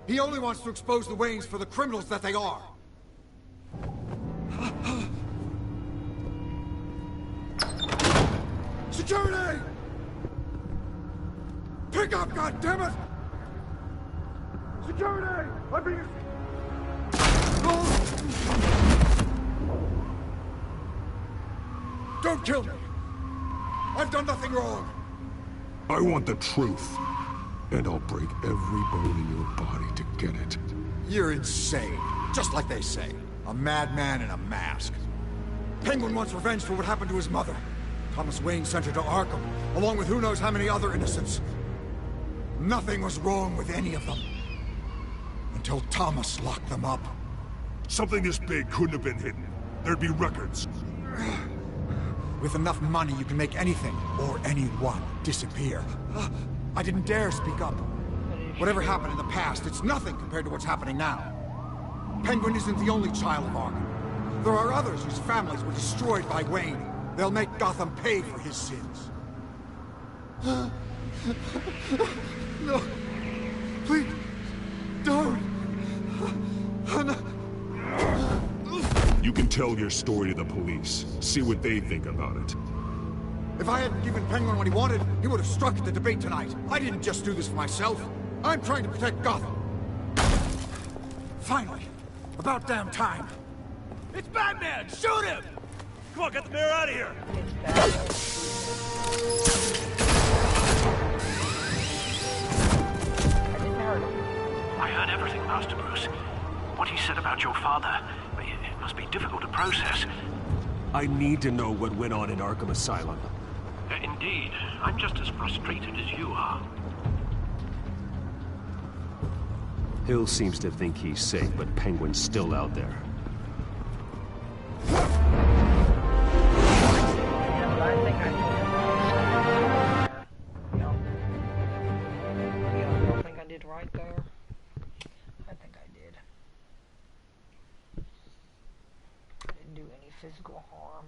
He only wants to expose the Waynes for the criminals that they are. Security! Pick up, goddammit! Security! I'm being... Don't kill me! I've done nothing wrong! I want the truth. And I'll break every bone in your body to get it. You're insane. Just like they say. A madman in a mask. Penguin wants revenge for what happened to his mother. Thomas Wayne sent her to Arkham, along with who knows how many other innocents. Nothing was wrong with any of them. Until Thomas locked them up. Something this big couldn't have been hidden. There'd be records. With enough money, you can make anything, or anyone, disappear. I didn't dare speak up. Whatever happened in the past, it's nothing compared to what's happening now. Penguin isn't the only child of Arkham. There are others whose families were destroyed by Wayne. They'll make Gotham pay for his sins. No. Please. Don't. You can tell your story to the police. See what they think about it. If I hadn't given Penguin what he wanted, he would have struck at the debate tonight. I didn't just do this for myself. I'm trying to protect Gotham. Finally. About damn time. It's Batman! Shoot him! Come on, get the mayor out of here! I heard everything, Master Bruce. What he said about your father, it must be difficult to process. I need to know what went on in Arkham Asylum. Indeed. I'm just as frustrated as you are. Hill seems to think he's safe, but Penguin's still out there. Right there. I think I did. I didn't do any physical harm.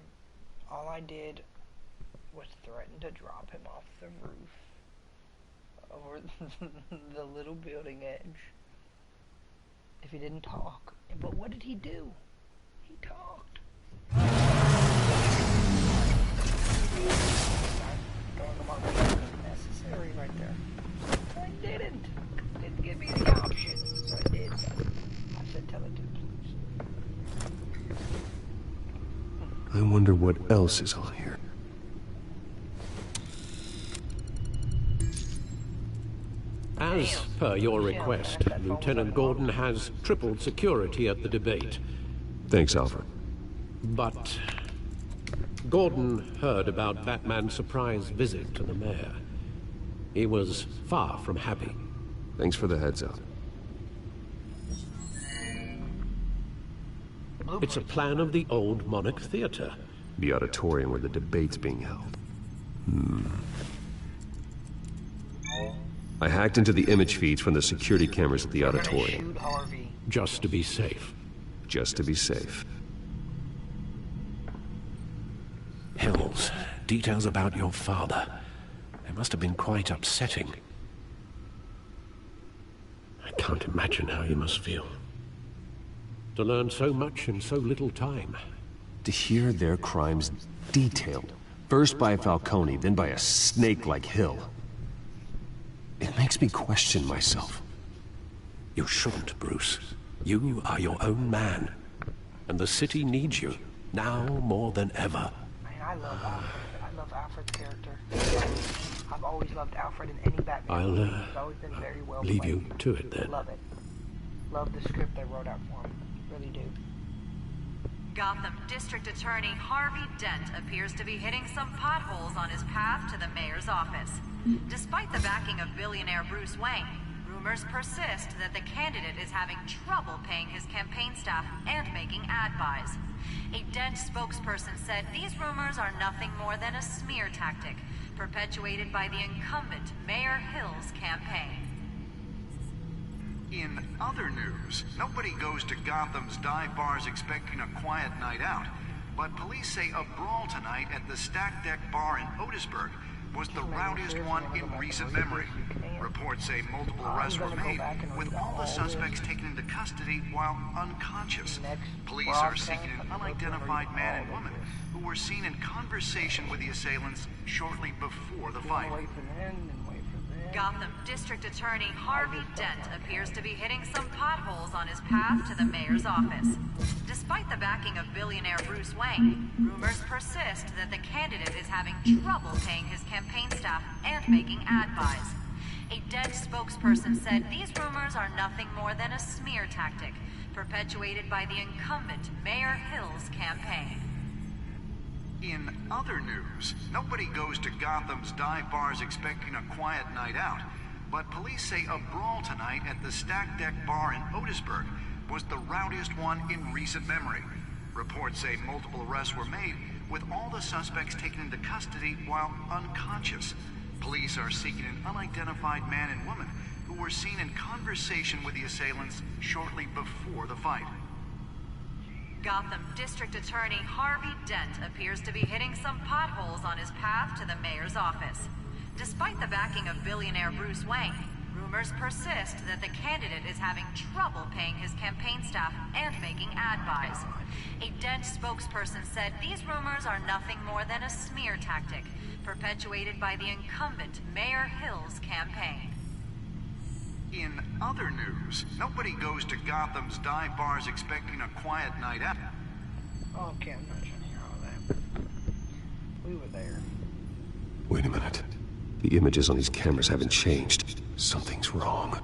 All I did was threaten to drop him off the roof over the little building edge if he didn't talk. But what did he do? He talked. Throwing him off was necessary right there. I didn't give me the option. So I did. I said tell it to the police. I wonder what else is on here. As per your request, Lieutenant Gordon has tripled security at the debate. Thanks, Alfred. But Gordon heard about Batman's surprise visit to the mayor. He was far from happy. Thanks for the heads up. It's a plan of the old Monarch Theater. The auditorium where the debate's being held. I hacked into the image feeds from the security cameras at the auditorium. Just to be safe. Just to be safe. Hills, details about your father. They must have been quite upsetting. I can't imagine how you must feel. To learn so much in so little time. To hear their crimes detailed. First by Falcone, then by a snake like Hill. It makes me question myself. You shouldn't, Bruce. You are your own man. And the city needs you, now more than ever. Man, I love Alfred. I love Alfred's character. I've always loved Alfred in any Batman. He's always been very well leave played. you to it then. Love it. Love the script they wrote out for him. Really do. Gotham District Attorney Harvey Dent appears to be hitting some potholes on his path to the mayor's office. Despite the backing of billionaire Bruce Wayne, rumors persist that the candidate is having trouble paying his campaign staff and making ad buys. A Dent spokesperson said these rumors are nothing more than a smear tactic, perpetuated by the incumbent Mayor Hill's campaign. In other news, nobody goes to Gotham's dive bars expecting a quiet night out, but police say a brawl tonight at the Stack Deck Bar in Otisburg was the rowdiest one in recent memory. Reports say multiple arrests were made, with all the suspects taken into custody while unconscious. Police are seeking an unidentified man and woman who were seen in conversation with the assailants shortly before the fight. Gotham District Attorney Harvey Dent appears to be hitting some potholes on his path to the mayor's office. Despite the backing of billionaire Bruce Wayne, rumors persist that the candidate is having trouble paying his campaign staff and making ad buys. A Dent spokesperson said these rumors are nothing more than a smear tactic, perpetuated by the incumbent Mayor Hill's campaign. In other news, nobody goes to Gotham's dive bars expecting a quiet night out, but police say a brawl tonight at the Stack Deck Bar in Otisburg was the rowdiest one in recent memory. Reports say multiple arrests were made, with all the suspects taken into custody while unconscious. Police are seeking an unidentified man and woman who were seen in conversation with the assailants shortly before the fight. Gotham District Attorney Harvey Dent appears to be hitting some potholes on his path to the mayor's office. Despite the backing of billionaire Bruce Wayne, rumors persist that the candidate is having trouble paying his campaign staff and making ad buys. A Dent spokesperson said these rumors are nothing more than a smear tactic, perpetuated by the incumbent Mayor Hill's campaign. In other news, nobody goes to Gotham's dive bars expecting a quiet night out. Okay, I'm not trying to hear all that. We were there. Wait a minute. The images on these cameras haven't changed. Something's wrong.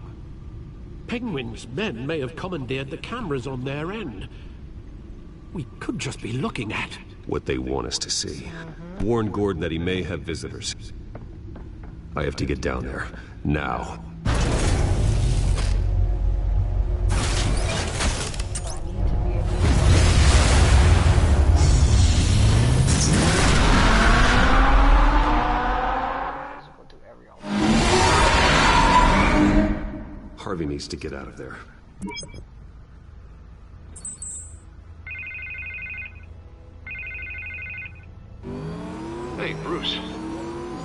Penguin's men may have commandeered the cameras on their end. We could just be looking at what they want us to see. Warn Gordon that he may have visitors. I have to get down there, now. Harvey needs to get out of there. Hey, Bruce.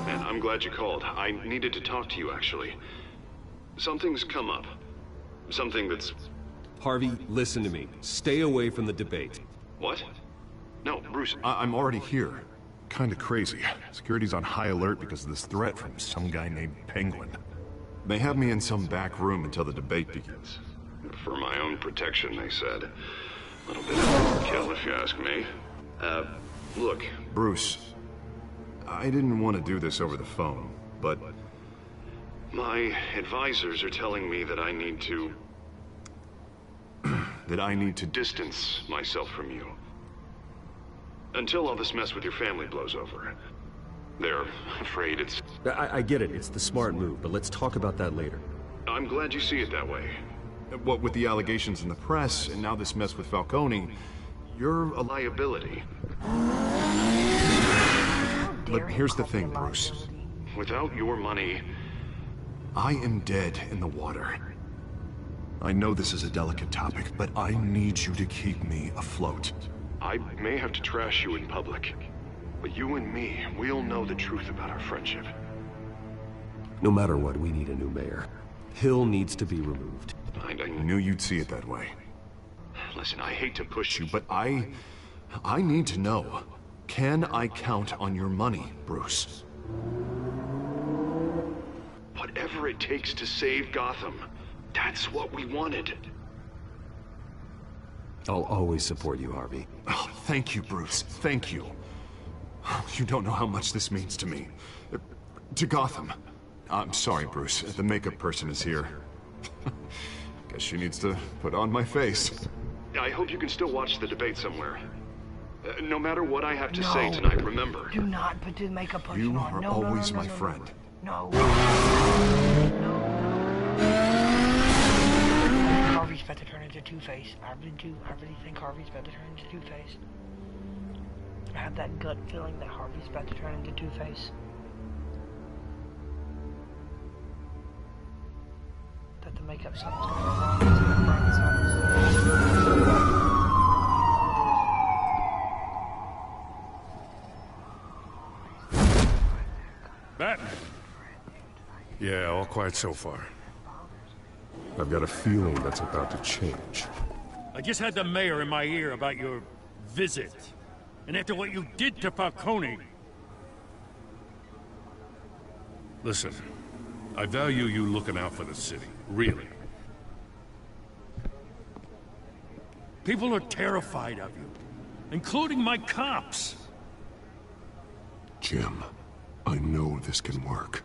Man, I'm glad you called. I needed to talk to you, actually. Something's come up. Something that's... Harvey, listen to me. Stay away from the debate. What? No, Bruce, I'm already here. Kinda crazy. Security's on high alert because of this threat from some guy named Penguin. They have me in some back room until the debate begins. For my own protection, they said. A little bit of overkill, if you ask me. Look. Bruce, I didn't want to do this over the phone, but... My advisors are telling me that I need to... that I need to distance myself from you. Until all this mess with your family blows over. They're afraid it's... I get it, it's the smart move, but let's talk about that later. I'm glad you see it that way. What with the allegations in the press, and now this mess with Falcone, you're a liability. But here's the thing, Bruce. Without your money... I am dead in the water. I know this is a delicate topic, but I need you to keep me afloat. I may have to trash you in public. But you and me, we'll know the truth about our friendship. No matter what, we need a new mayor. Hill needs to be removed. I knew you'd see it that way. Listen, I hate to push you, But I need to know. Can I count on your money, Bruce? Whatever it takes to save Gotham, that's what we wanted. I'll always support you, Harvey. Oh, thank you, Bruce. Thank you. You don't know how much this means to me. To Gotham. I'm sorry, Bruce. The makeup person is here. Guess she needs to put on my face. I hope you can still watch the debate somewhere. No matter what I have to say tonight, remember. Do not put the makeup person on. You are always my friend. No. Harvey's about to turn into Two-Face. I really think Harvey's about to turn into Two-Face. I have that gut feeling that Harvey's about to turn into Two-Face. That the makeup something's going to go wrong. Batman. Yeah, all quiet so far. I've got a feeling that's about to change. I just had the mayor in my ear about your visit. And after what you did to Falcone... Listen, I value you looking out for the city. Really. People are terrified of you. Including my cops. Jim, I know this can work.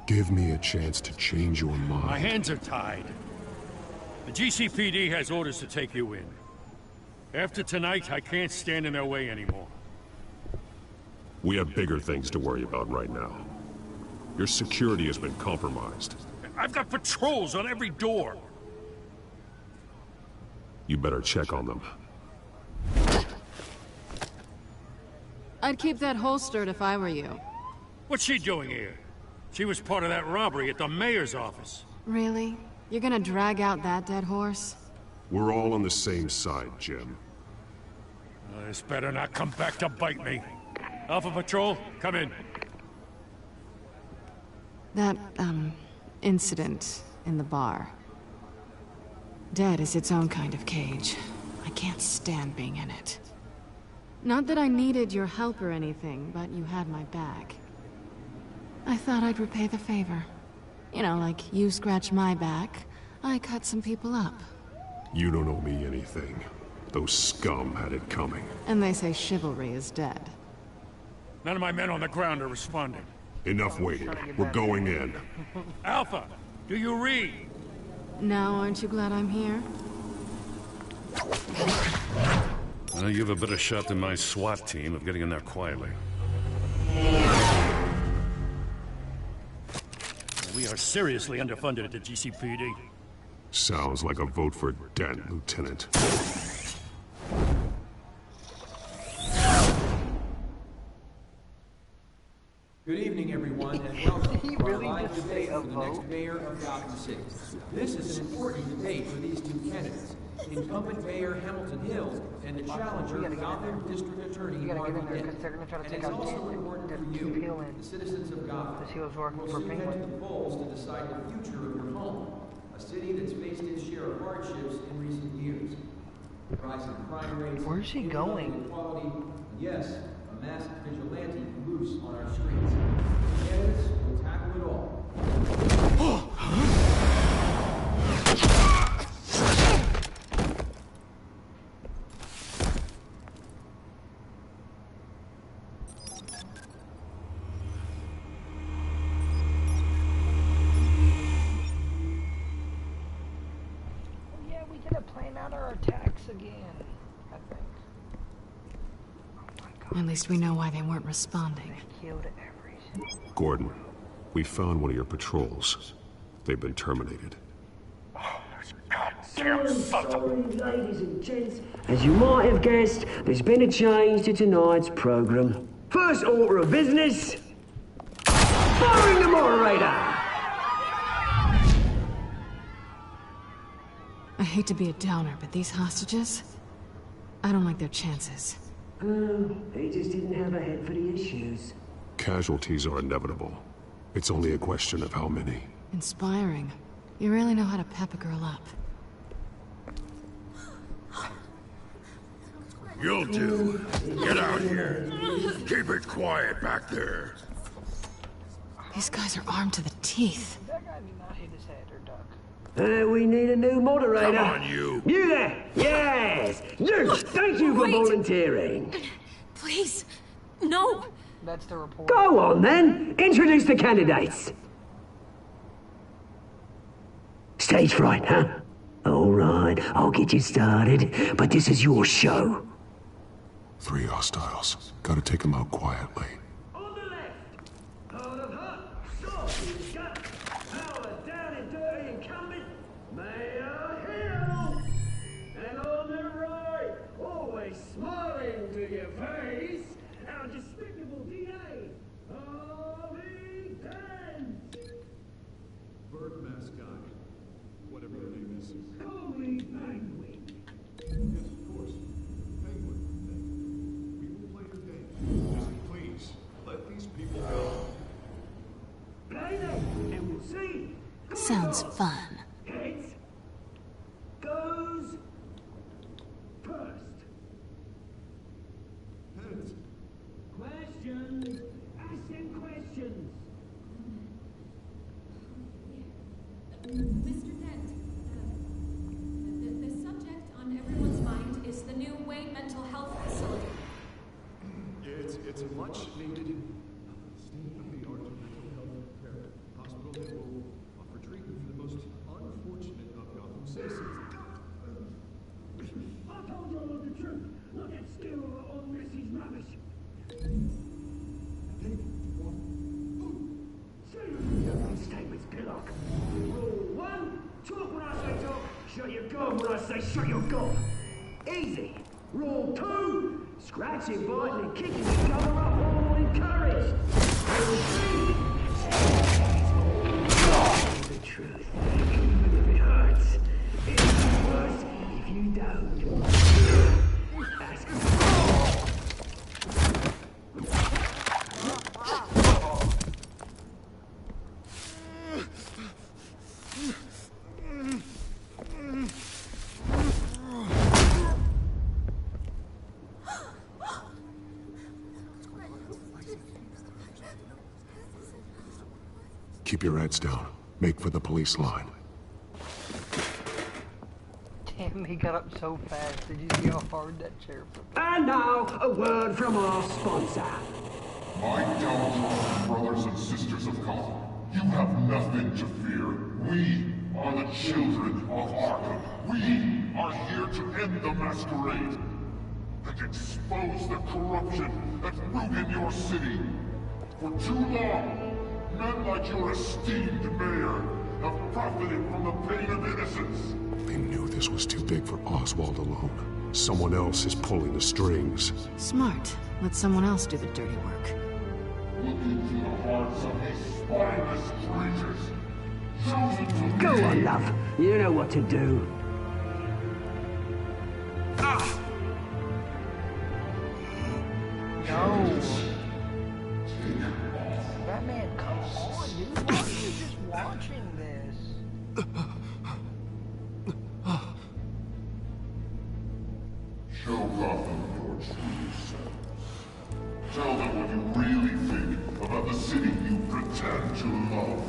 Give me a chance to change your mind. My hands are tied. The GCPD has orders to take you in. After tonight, I can't stand in their way anymore. We have bigger things to worry about right now. Your security has been compromised. I've got patrols on every door. You better check on them. I'd keep that holstered if I were you. What's she doing here? She was part of that robbery at the mayor's office. Really? You're gonna drag out that dead horse? We're all on the same side, Jim. This better not come back to bite me. Alpha Patrol, come in. That, incident in the bar. Dead is its own kind of cage. I can't stand being in it. Not that I needed your help or anything, but you had my back. I thought I'd repay the favor. You know, like you scratch my back, I cut some people up. You don't owe me anything. Those scum had it coming. And they say chivalry is dead. None of my men on the ground are responding. Enough waiting. We're going in. Alpha, do you read? Now aren't you glad I'm here? Well, you have a better shot than my SWAT team of getting in there quietly. We are seriously underfunded at the GCPD. Sounds like a vote for Dent, Lieutenant. Good evening, everyone, and welcome to our live debate for the next mayor of Gotham City. This is an important debate for these two candidates, incumbent Mayor Hamilton Hill and the challenger, Gotham District Attorney Harvey Dent. And it's also important for you, the citizens of Gotham, who will soon head to the polls to decide the future of your home, a city that's faced its share of hardships in recent years. Rising crime rates, where's he going? Inequality, and yes, a masked vigilante loose on our streets. Candidates will tackle it all. Yeah, we gotta plan out our attacks again, I think. At least we know why they weren't responding. Gordon, we found one of your patrols. They've been terminated. Sorry, ladies and gents. As you might have guessed, there's been a change to tonight's program. First order of business, firing the moderator! I hate to be a downer, but these hostages, I don't like their chances. He just didn't have a head for the issues. Casualties are inevitable. It's only a question of how many. Inspiring. You really know how to pep a girl up. You'll do. Get out here. Keep it quiet back there. These guys are armed to the teeth. That guy did not hit his head or duck. We need a new moderator. Come on, you. You there! Yes! You! Thank you for volunteering. Please, no. That's the report. Go on, then. Introduce the candidates. Stage fright, huh? All right, I'll get you started, but this is your show. 3 hostiles. Gotta take them out quietly. On the left, Heart of Hut, Sausage Gut, Power Down and Dirty Incumbent, Mayor Hill. And on the right, always smiling to your face, our despicable DA, Harvey Dent. Bird mask guy. Whatever your name is. Call me Penguin. Yes, of course. Penguin. We will play your game. Just please, let these people go. Play them, and we'll see. Sounds fun. Heads goes first. Heads. Questions. Ask them questions. Mr. Dent, the subject on everyone's mind is the new Wayne Mental Health Facility. It's a much needed state-of-the-art mental health care hospital that will offer treatment for the most unfortunate of Gotham citizens. I told you all the truth. Look at still on Missy's rubbish. Statements, Pillock. Rule 1, talk when I say talk, shut your gob when I say shut your gob. Easy. Rule 2, scratching, biting and kicking each other up all encouraged. Rule 3, the truth, even if it hurts. It's worse if you don't. Ask Keep your heads down. Make for the police line. Damn, he got up so fast. Did you see how hard that chair flipped? And now, a word from our sponsor. My downtrodden brothers and sisters of Gotham, you have nothing to fear. We are the children of Arkham. We are here to end the masquerade. and expose the corruption at root in your city. For too long, men like your esteemed mayor have profited from the pain of innocence. They knew this was too big for Oswald alone. Someone else is pulling the strings. Smart. Let someone else do the dirty work. Look into the hearts of these spineless creatures. Chosen to Go lead. on, love. You know what to do. No. Batman, come on, dude. Why are you just watching this? Show Gotham your true selves. Tell them what you really think about the city you pretend to love.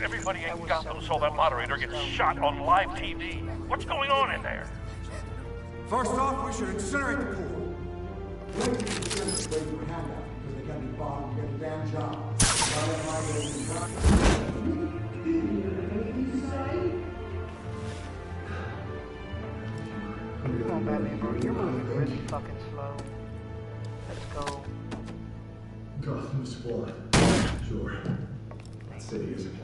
Everybody in Gotham saw that moderator get shot on live TV. What's going on in there? First off, we should incinerate the pool. Come on, Batman, bro. You're moving really fucking slow. Let's go. Gotham's flawed. Sure. That city isn't.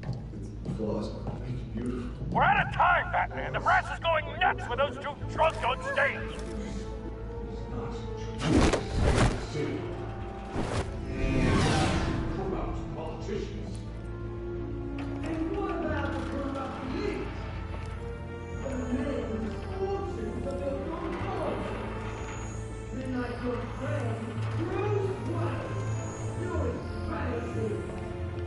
Its flaws make it beautiful. We're out of time, Batman. The press is going nuts with those two drunks on stage. City. Corrupt politicians. And what about the corrupt police? The men with fortunes that have gone home. Then like your friend, Bruce Wayne. You're embarrassing.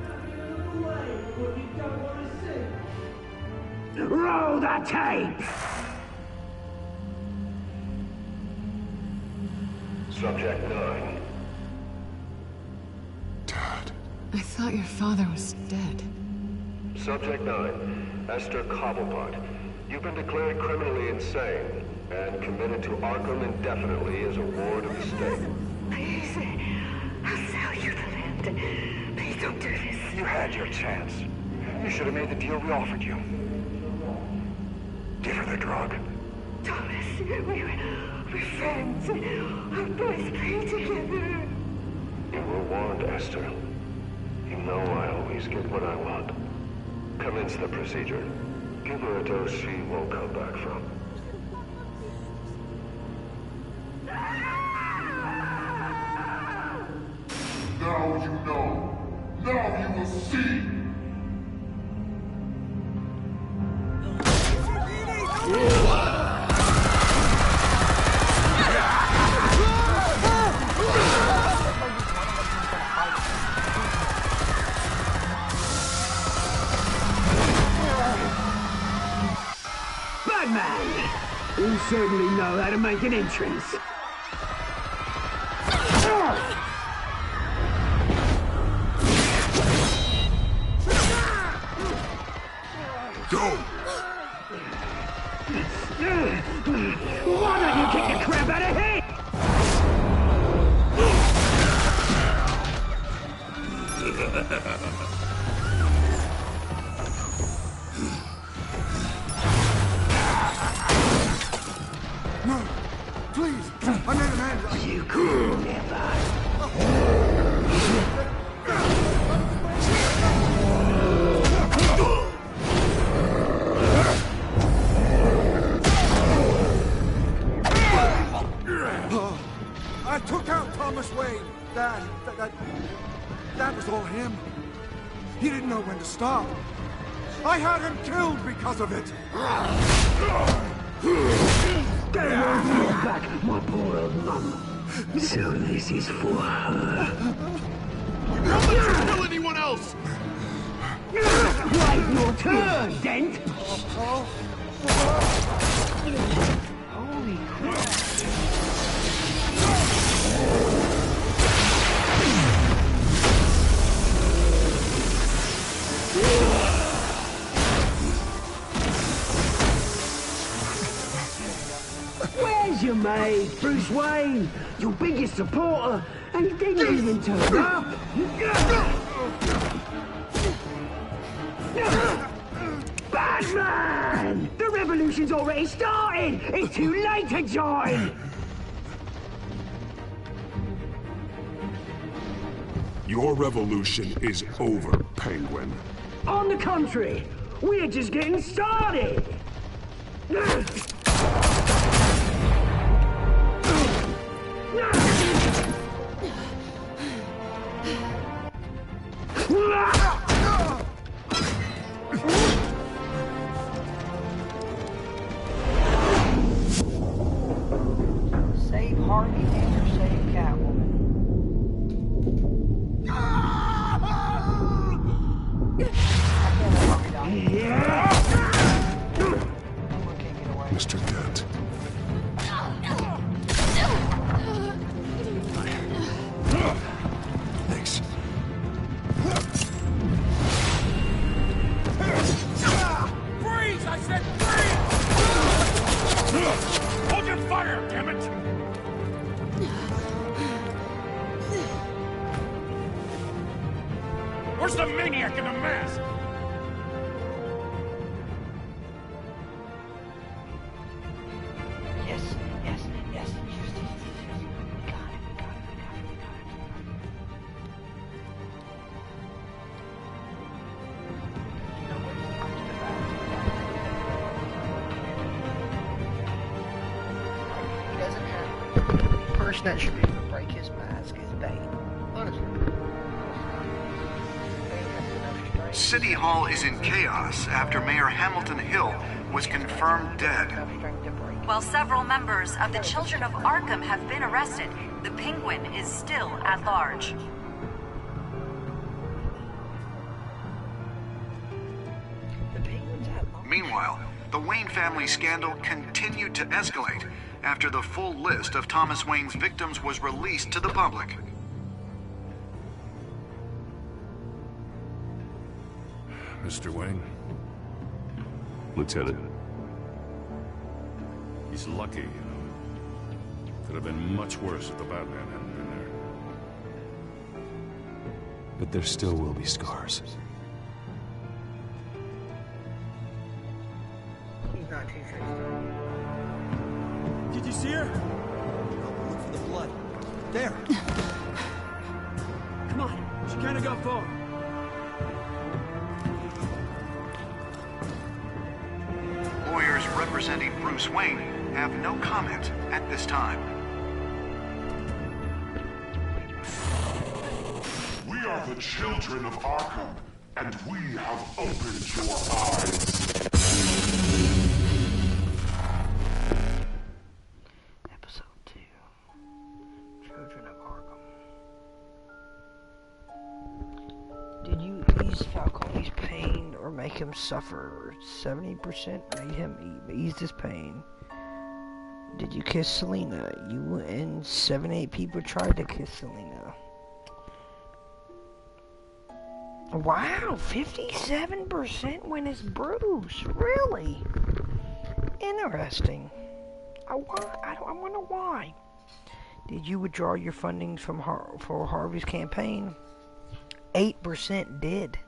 Having another way for what you don't want to see. Roll the tape! Subject 9. I thought your father was dead. Subject 9, Esther Cobblepot. You've been declared criminally insane and committed to Arkham indefinitely as a ward of the state. Please, I'll sell you the land. Please don't do this. You had your chance. You should have made the deal we offered you. Give her the drug. Thomas, we're friends. Our boys play together. You were warned, Esther. You know I always get what I want. Commence the procedure. Give her a dose she won't come back from. Now you know. Now you will see. Batman! You certainly know how to make an entrance. Go! Why don't you kick the crap out of him? No! Please! I made an end! You could never. I took out Thomas Wayne. That was all him. He didn't know when to stop. I had him killed because of it. Get her back, my poor old mum. So this is for her. Don't let her kill anyone else! Wait your turn, Dent! Holy crap. Where's your mate, Bruce Wayne? Your biggest supporter, and he didn't even turn up. Batman! The revolution's already started! It's too late to join! Your revolution is over, Penguin. On the contrary, we're just getting started! Save Harvey and or save Catwoman. Mr. Dent. Thanks. Freeze! I said freeze! Hold your fire, damn it! Where's the maniac in the mask? Yes, yes, yes. We got it. He doesn't have the person that should be able to break his mask is Bane. Honestly. City Hall is in chaos after Mayor Hamilton Hill was confirmed dead. While several members of the Children of Arkham have been arrested, the Penguin is still at large. Meanwhile, the Wayne family scandal continued to escalate after the full list of Thomas Wayne's victims was released to the public. Mr. Wayne? Lieutenant. He's lucky, you know. Could have been much worse if the Batman hadn't been there. But there still will be scars. He's not too sure. Did you see her? No, look for the blood. There. Come on, she can't have got far. Lawyers representing Bruce Wayne have no comment at this time. We are the children of Arkham, and we have opened your eyes. Episode 2. Children of Arkham. Did you ease Falcone's pain or make him suffer? 70% made him ease his pain. Did you kiss Selina? You and 7-8 people tried to kiss Selina. Wow, 57% when it's Bruce. Really? Interesting. I wonder why. Did you withdraw your funding from for Harvey's campaign? 8% did.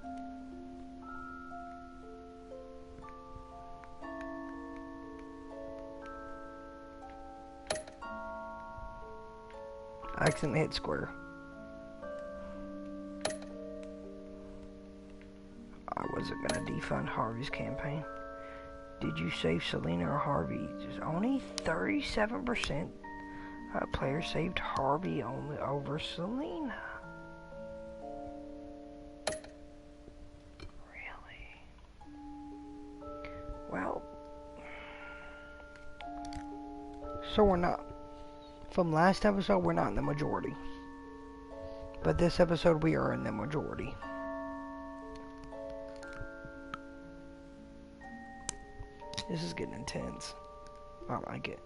I accidentally hit square. I wasn't gonna defund Harvey's campaign. Did you save Selina or Harvey? Just only 37% players saved Harvey over Selina. Really? Well, so we're not. From last episode, we're not in the majority. But this episode, we are in the majority. This is getting intense. I like it.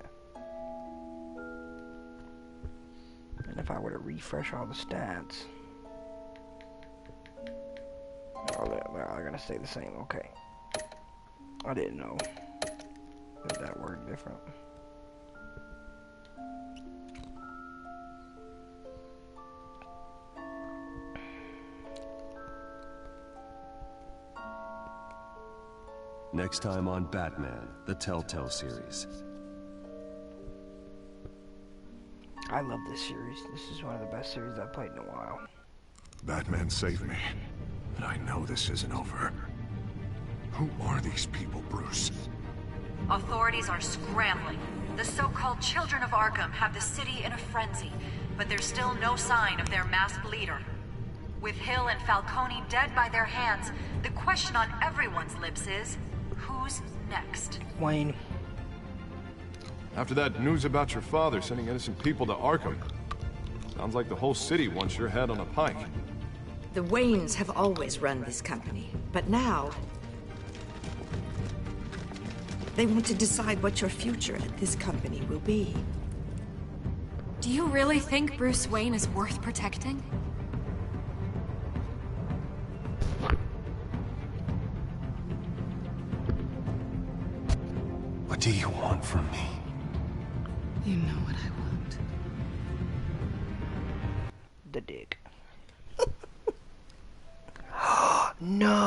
And if I were to refresh all the stats... Oh, they're gonna stay the same. Okay. I didn't know that worked different. Next time on Batman, the Telltale series. I love this series. This is one of the best series I've played in a while. Batman saved me, but I know this isn't over. Who are these people, Bruce? Authorities are scrambling. The so-called Children of Arkham have the city in a frenzy, but there's still no sign of their masked leader. With Hill and Falcone dead by their hands, the question on everyone's lips is, who's next? Wayne. After that news about your father sending innocent people to Arkham, sounds like the whole city wants your head on a pike. The Waynes have always run this company, but now they want to decide what your future at this company will be. Do you really think Bruce Wayne is worth protecting? What do you want from me? You know what I want. The dick. No!